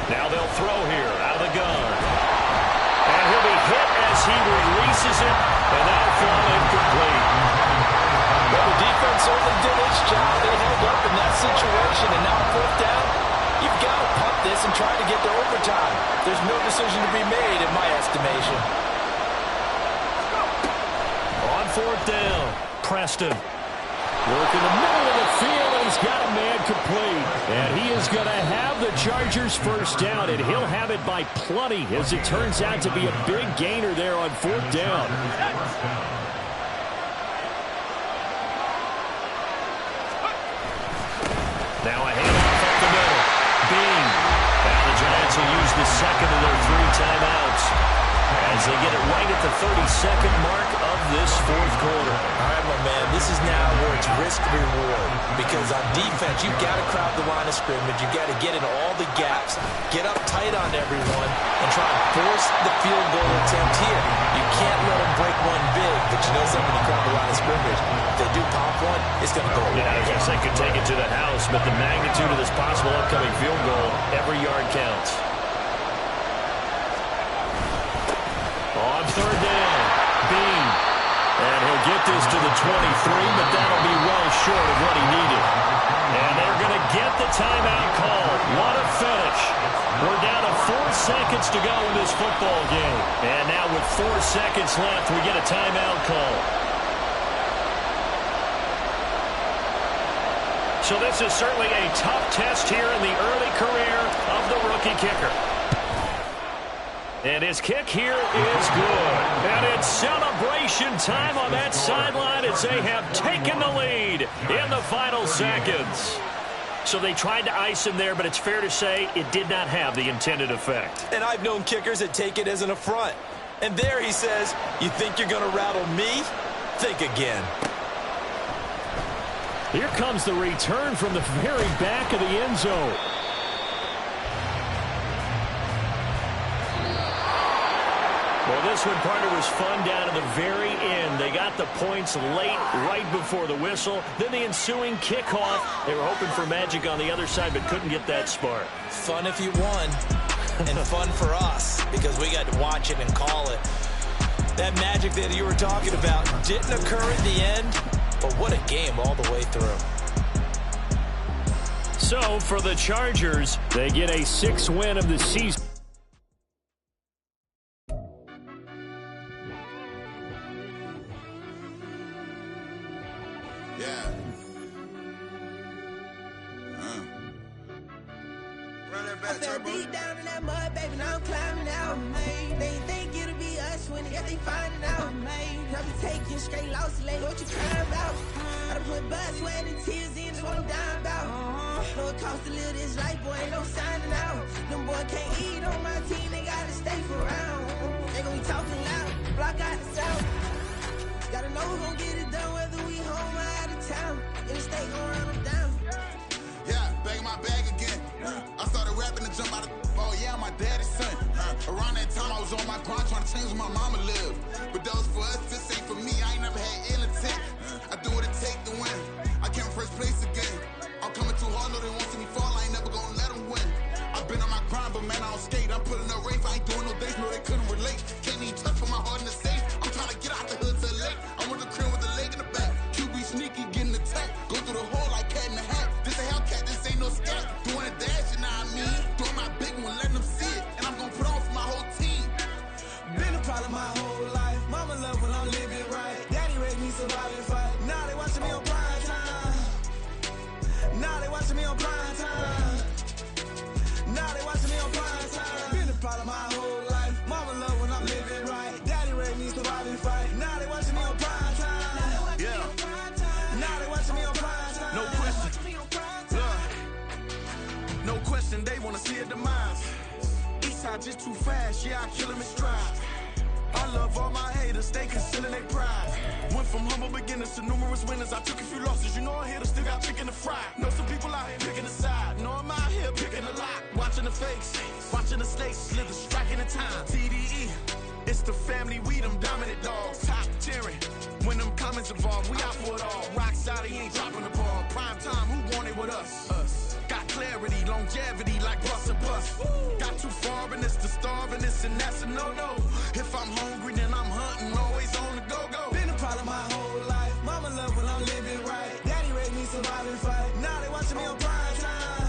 [SPEAKER 6] Now they'll throw here out of the gun. And he'll be hit as he releases it, and that'll fall incomplete.
[SPEAKER 4] Well, the defense certainly did its job. They held up in that situation, and now 4th down, you've got to punt this and try to get to overtime. There's no decision to be made in my estimation.
[SPEAKER 6] On 4th down, Preston. Work in the middle of the field, and he's got a man complete. And he is going to have the Chargers first down, and he'll have it by plenty, as it turns out to be a big gainer there on 4th down. Now a handoff up the middle. Bean. Now the Giants will use the second of their 3 timeouts as they get it right at the 32nd mark of this 4th quarter.
[SPEAKER 3] All right, my man, this is now where it's risk-reward, because on defense, you've got to crowd the line of scrimmage. You've got to get into all the gaps, get up tight on everyone, and try and force the field goal attempt here. You can't let them break one big, but you know something, you crowd the line of scrimmage. If they do pop one, it's going to go away.
[SPEAKER 6] Yeah, I guess they could take it to the house, but the magnitude of this possible upcoming field goal, every yard counts. On 3rd down, Bean. And he'll get this to the 23, but that'll be well short of what he needed. And they're going to get the timeout called. What a finish. We're down to 4 seconds to go in this football game. And now with 4 seconds left, we get a timeout call. So this is certainly a tough test here in the early career of the rookie kicker. And his kick here is good. And it's celebration time on that sideline as they have taken the lead in the final seconds. So they tried to ice him there, but it's fair to say it did not have the intended effect.
[SPEAKER 3] And I've known kickers that take it as an affront. And there he says, you think you're going to rattle me? Think again.
[SPEAKER 6] Here comes the return from the very back of the end zone. Well, this one, partner, was fun down to the very end. They got the points late, right before the whistle. Then the ensuing kickoff. They were hoping for magic on the other side, but couldn't get that spark.
[SPEAKER 3] Fun if you won, and fun for us, because we got to watch it and call it. That magic that you were talking about didn't occur at the end, but what a game all the way through.
[SPEAKER 6] So, for the Chargers, they get a 6th win of the season.
[SPEAKER 8] Deep down in that mud, baby, now I'm climbing out. They think it'll be us when they find it out. Probably taking straight loss, like what you crying about. I done put blood, sweat, and tears in, that's what I'm dying about. Know it costs to live this life, boy, ain't no signing out. Them boy can't eat on my team, they gotta stay for round. They gon' be talking loud, block out the south. Gotta know who gon' get it done, whether we home or out of town. In the state gon' run them down.
[SPEAKER 1] Yeah, bag my bag again. I started rapping to jump out of oh yeah, my daddy's son. Around that time I was on my grind trying to change where my mama lived. But that was for us, this ain't for me. I ain't never had ill intent. I do what it take to win. I came first place again. I'm coming too hard, no they won't see me fall. I ain't never gonna let them win. I've been on my grind, but man I don't skate. I'm putting up race, I ain't doing no days, no they couldn't relate. Can't even touch for my heart in the safe. I'm trying to get out the hood to the lake. I'm with the crib with the leg in the back. QB sneaky, getting attacked. Go through the hole like cat in the hat. This a Hellcat, this ain't no scat. Doing a dash, you know what I mean? Doing my big one, letting them see it. And I'm gonna put on for my whole team.
[SPEAKER 8] Been a problem my whole life. Mama love when I'm living right. Daddy raised me survive and fight. Now they watching me on prime time. Now they watching me on prime time. Now they watching me on prime time. Been a problem my whole life. Mama love when I'm living right. Daddy raised me survive and fight. Now they watching me on prime time. Yeah. Now they watching me on prime time.
[SPEAKER 1] No question. No question, they wanna see a demise. Eastside just too fast, yeah, I kill him in stride. I love all my haters, they concealing their pride. Went from humble beginners to numerous winners. I took a few losses, you know I'm here to still got chicken to fry. Know some people out here picking a side. Know I'm out here picking a lot. Watching the fakes, watching the snakes slither, striking the time. TDE, it's the family, we them dominant dogs. Top tiering, when them comments involved, we out for it all. Rock solid, he ain't dropping the ball. Prime time, who want it with us? Got clarity, longevity like bust and bust. Got too far and it's the starving, and that's a no-no. If I'm hungry, then I'm hunting, always on the go-go.
[SPEAKER 8] Been a problem my whole life. Mama love when I'm living right. Daddy raised me survive and fight. Now they watching me on prime time.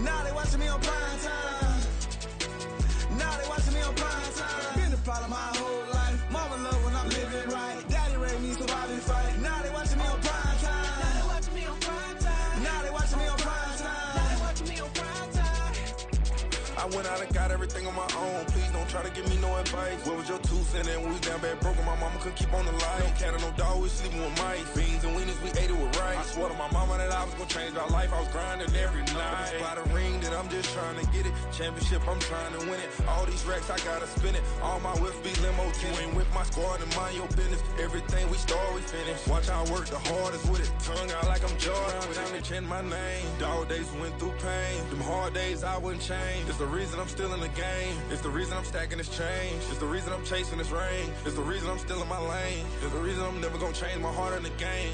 [SPEAKER 8] Now they watching me on prime time. Now they watching me on prime time. Been a problem my whole life. Mama love when I'm living right. Daddy raised me survive and fight. Now they watching me on prime time. Now they watching me on prime time. Now they watching me on prime time. Now they watching me on prime time.
[SPEAKER 1] I went out and got everything on my own. Please don't try to give me no advice. What was your 2 cents? And we was down bad broken. My mama couldn't keep on the light. No cat or no dog, we sleeping with mice. Beans and weenies, we ate it with rice. I swore to my mama that I was gonna change our life. I was grinding every night. By the ring that I'm just trying to get it. Championship, I'm trying to win it. All these racks, I gotta spin it. All my whips be limo. You ain't with my squad and mind your business. Everything we start, we finish. Watch I work the hardest with it. Tongue out like I'm Jordan. Time to change my name. Dog days went through pain. Them hard days I wouldn't change. It's the reason I'm still in the game. It's the reason I'm stacking this change. It's the reason I'm chasing this rain. It's the reason I'm still in my lane. It's the reason I'm never gonna change my heart in the game.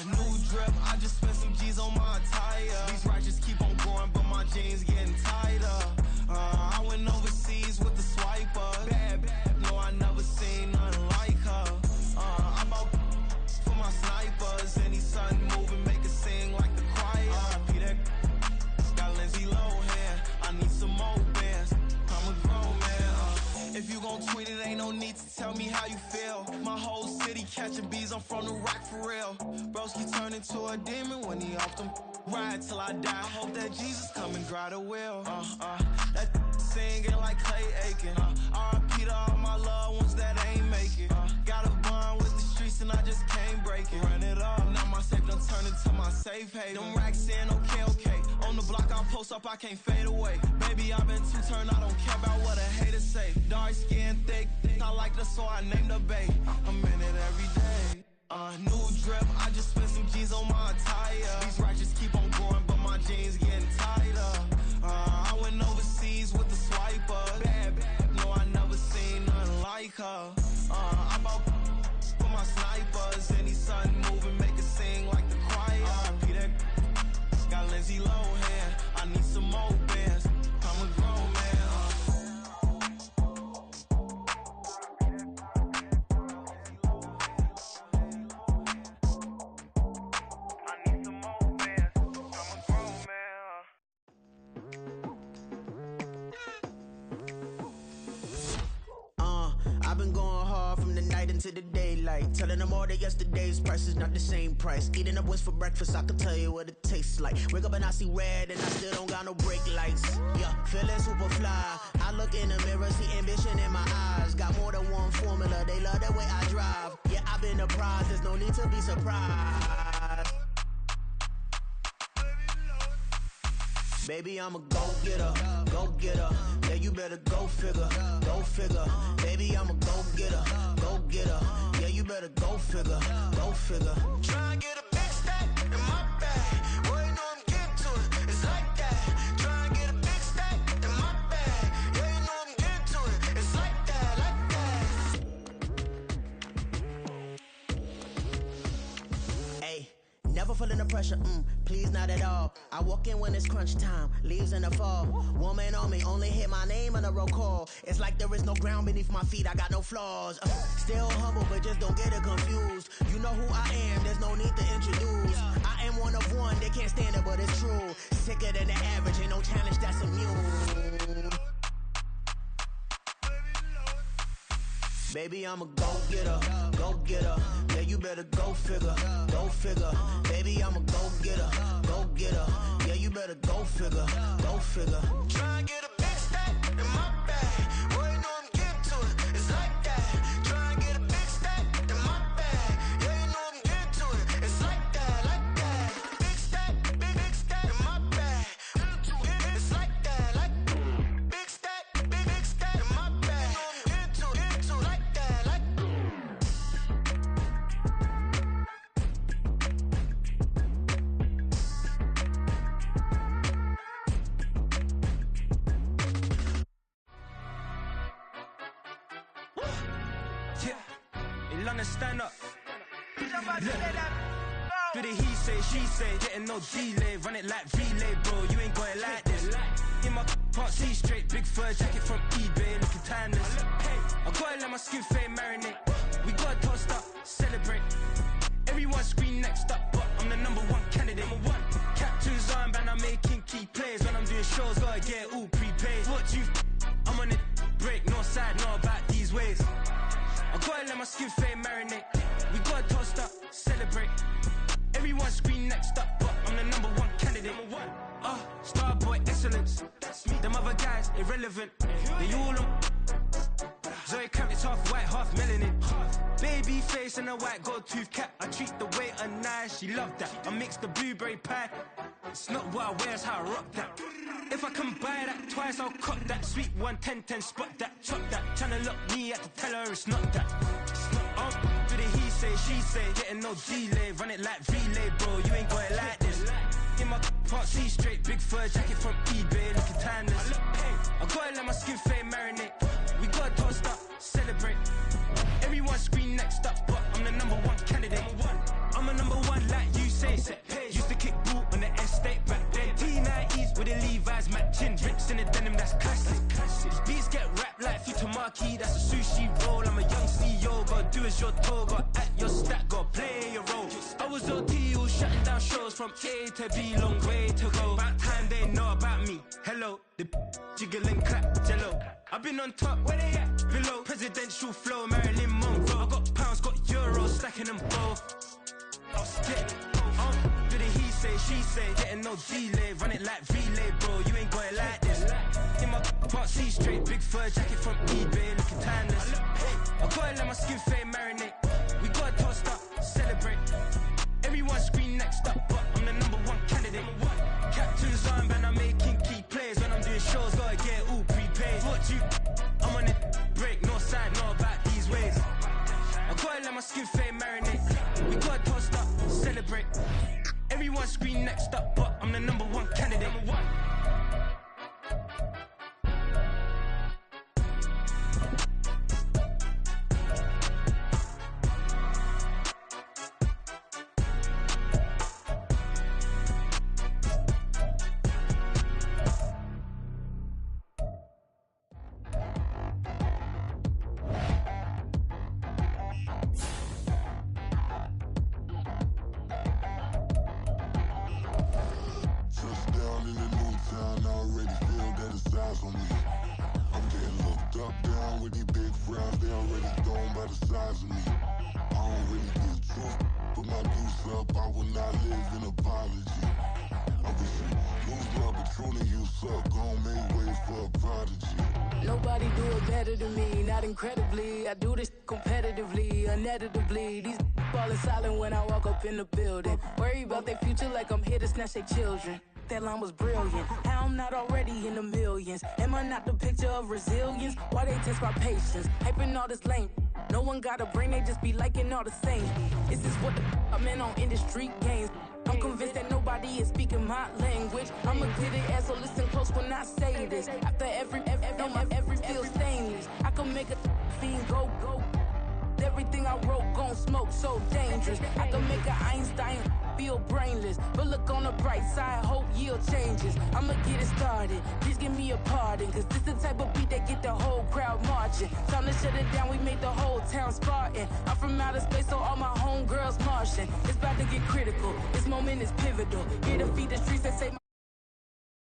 [SPEAKER 8] New drip, I just spent some G's on my attire. catching bees, I'm from the rock for real. Broski turned into a demon when he off them. Ride till I die. I hope that Jesus come and dry the wheel. That singing like Clay Aiken. R.I.P. to all my loved ones that ain't make it. Got a bond with the streets and I just can't break it. Run it up, now my safe done turned into my safe haven. Them racks in, okay. On the block I post up, I can't fade away. Baby, I've been too turned, I don't care about what a hater say. Dark skin, thick, I like the so I named the babe. I'm in it every day. New drip, I just spent some G's on my attire. These righteous keep on growing, but my jeans getting tighter. I went overseas with the swiper. Bad, no, I never seen nothing like her. I bought for my snipers. Any sun moving, make it sing like the choir. R.I.P. that got Lindsay Lohan. I need some more bands. I'm a grown man. I've been going hard from the night into the daylight. Telling them all that yesterday's price is not the same price. Eating up what's for breakfast, I can tell you what it tastes like. Wake up and I see red and I still don't got no brake lights. Yeah, feeling super fly. I look in the mirror, see ambition in my eyes. Got more than one formula, they love the way I drive. Yeah, I've been a prize, there's no need to be surprised. Baby, I'm a go-getter, go-getter. Yeah, you better go figure, go figure. Baby, I'm a go-getter, go-getter. Yeah, you better go figure, go figure. Try and get a big stack in my bag. Boy, you know I'm getting to it, it's like that. Try and get a big stack in my bag. Yeah, you know I'm getting to it, it's like that, like that. Hey. Never feeling the pressure, please not at all. I walk in when it's crunch time, leaves in the fall. Woman on me, only hit my name on a roll call. It's like there is no ground beneath my feet, I got no flaws. Still humble, but just don't get it confused. You know who I am, there's no need to introduce. I am one of one, they can't stand it, but it's true. Sicker than the average, ain't no challenge that's immune. Baby, I'm a go-getter, go-getter. Yeah, you better go figure, go figure. Baby, I'm a go-getter, go-getter. Yeah, you better go figure, go figure. Try and get a big stack in my bag. Boy, you know I'm getting to it, it's like that. Try and get a big stack in my bag. Yeah, you know I'm getting to it, it's like that, like that. Big stack in my bag. It's like that, like big stack in my bag. Stand up. Do the he say, she say, getting no delay, run it like relay, bro. You ain't got it like this. In my can't see straight, big fur jacket from eBay, looking timeless. I gotta let my skin fade marinate. We gotta toast up, celebrate. Everyone scream next up, but I'm the #1 candidate. Captain's armband, I'm making key plays. When I'm doing shows, gotta get all prepaid. What you I'm on it, break, no side, no about these ways. I gotta let my skin fade marinate. We gotta toast up, celebrate. Everyone scream next up, but I'm the #1 candidate. Starboy excellence. Them other guys irrelevant. They all on. Zoe Camp, it's half white, half melanin. Baby face and a white gold tooth cap. I treat the waiter nice, she love that. I mix the blueberry pie. It's not what I wear, it's how I rock that. If I can buy that twice, I'll cop that. Sweet 110, spot that, chop that. Tryna lock me, I have to tell her it's not that. Do the he say, she say, getting no delay, run it like relay, bro. You ain't got it like this. In my can't see straight, big fur jacket from eBay, looking timeless. I gotta let my skin fade marinate. We gotta toast up, celebrate. Everyone scream next up, but I'm the #1 candidate. I'm a #1 like you say. Used to kick ball on the estate back then. T90s with the Levi's matching. Rips in the denim, that's classic. These beats get wrapped like Futamaki, that's a sushi roll. I'm a young CEO, gotta do as you're told. Gotta act your stat, gotta play your role. I was OT, all shutting down shows from A to B, long way to go. About time they know about me. Hello, the jiggle and clap, jello. I've been on top, where they at? Below, presidential flow, Marilyn Monroe. I got pounds, got euros, stack File, run it like relay, bro. You ain't got it like this. In my can't see straight, big fur jacket from eBay, looking timeless. I gotta let my skin fade marinate. We gotta toast up, celebrate. Everyone scream next up, but I'm the #1 candidate. Captain's armband, I'm making key plays. When I'm doing shows, gotta get it all prepaid. What you? I'm on it, break, no side, no about these ways. I gotta let my skin fade marinate. We gotta toast up, celebrate. Everyone scream next up, but I'm the #1 candidate. Nobody do it better than me, not incredibly. I do this competitively, uneditably. These falling silent when I walk up in the building. Worry about their future like I'm here to snatch their children. That line was brilliant. How I'm not already in the millions? Am I not the picture of resilience? Why they test my patience? Hyping all this lame. No one got a brain, they just be liking all the same. This is what the I'm in on industry games. I'm convinced that nobody is speaking my language. I'm a good ass, so listen close when I say this. After every feel stainless. I can make a fiend go. Everything I wrote gon' smoke, so dangerous. I can make an Einstein feel brainless. But look on the bright side, hope yield changes. I'ma get it started, please give me a pardon. Cause this the type of beat that get the whole crowd marching. Time to shut it down, we made the whole town Spartan. I'm from outer space, so all my homegirls Martian. It's about to get critical, this moment is pivotal. Here to feed the streets that say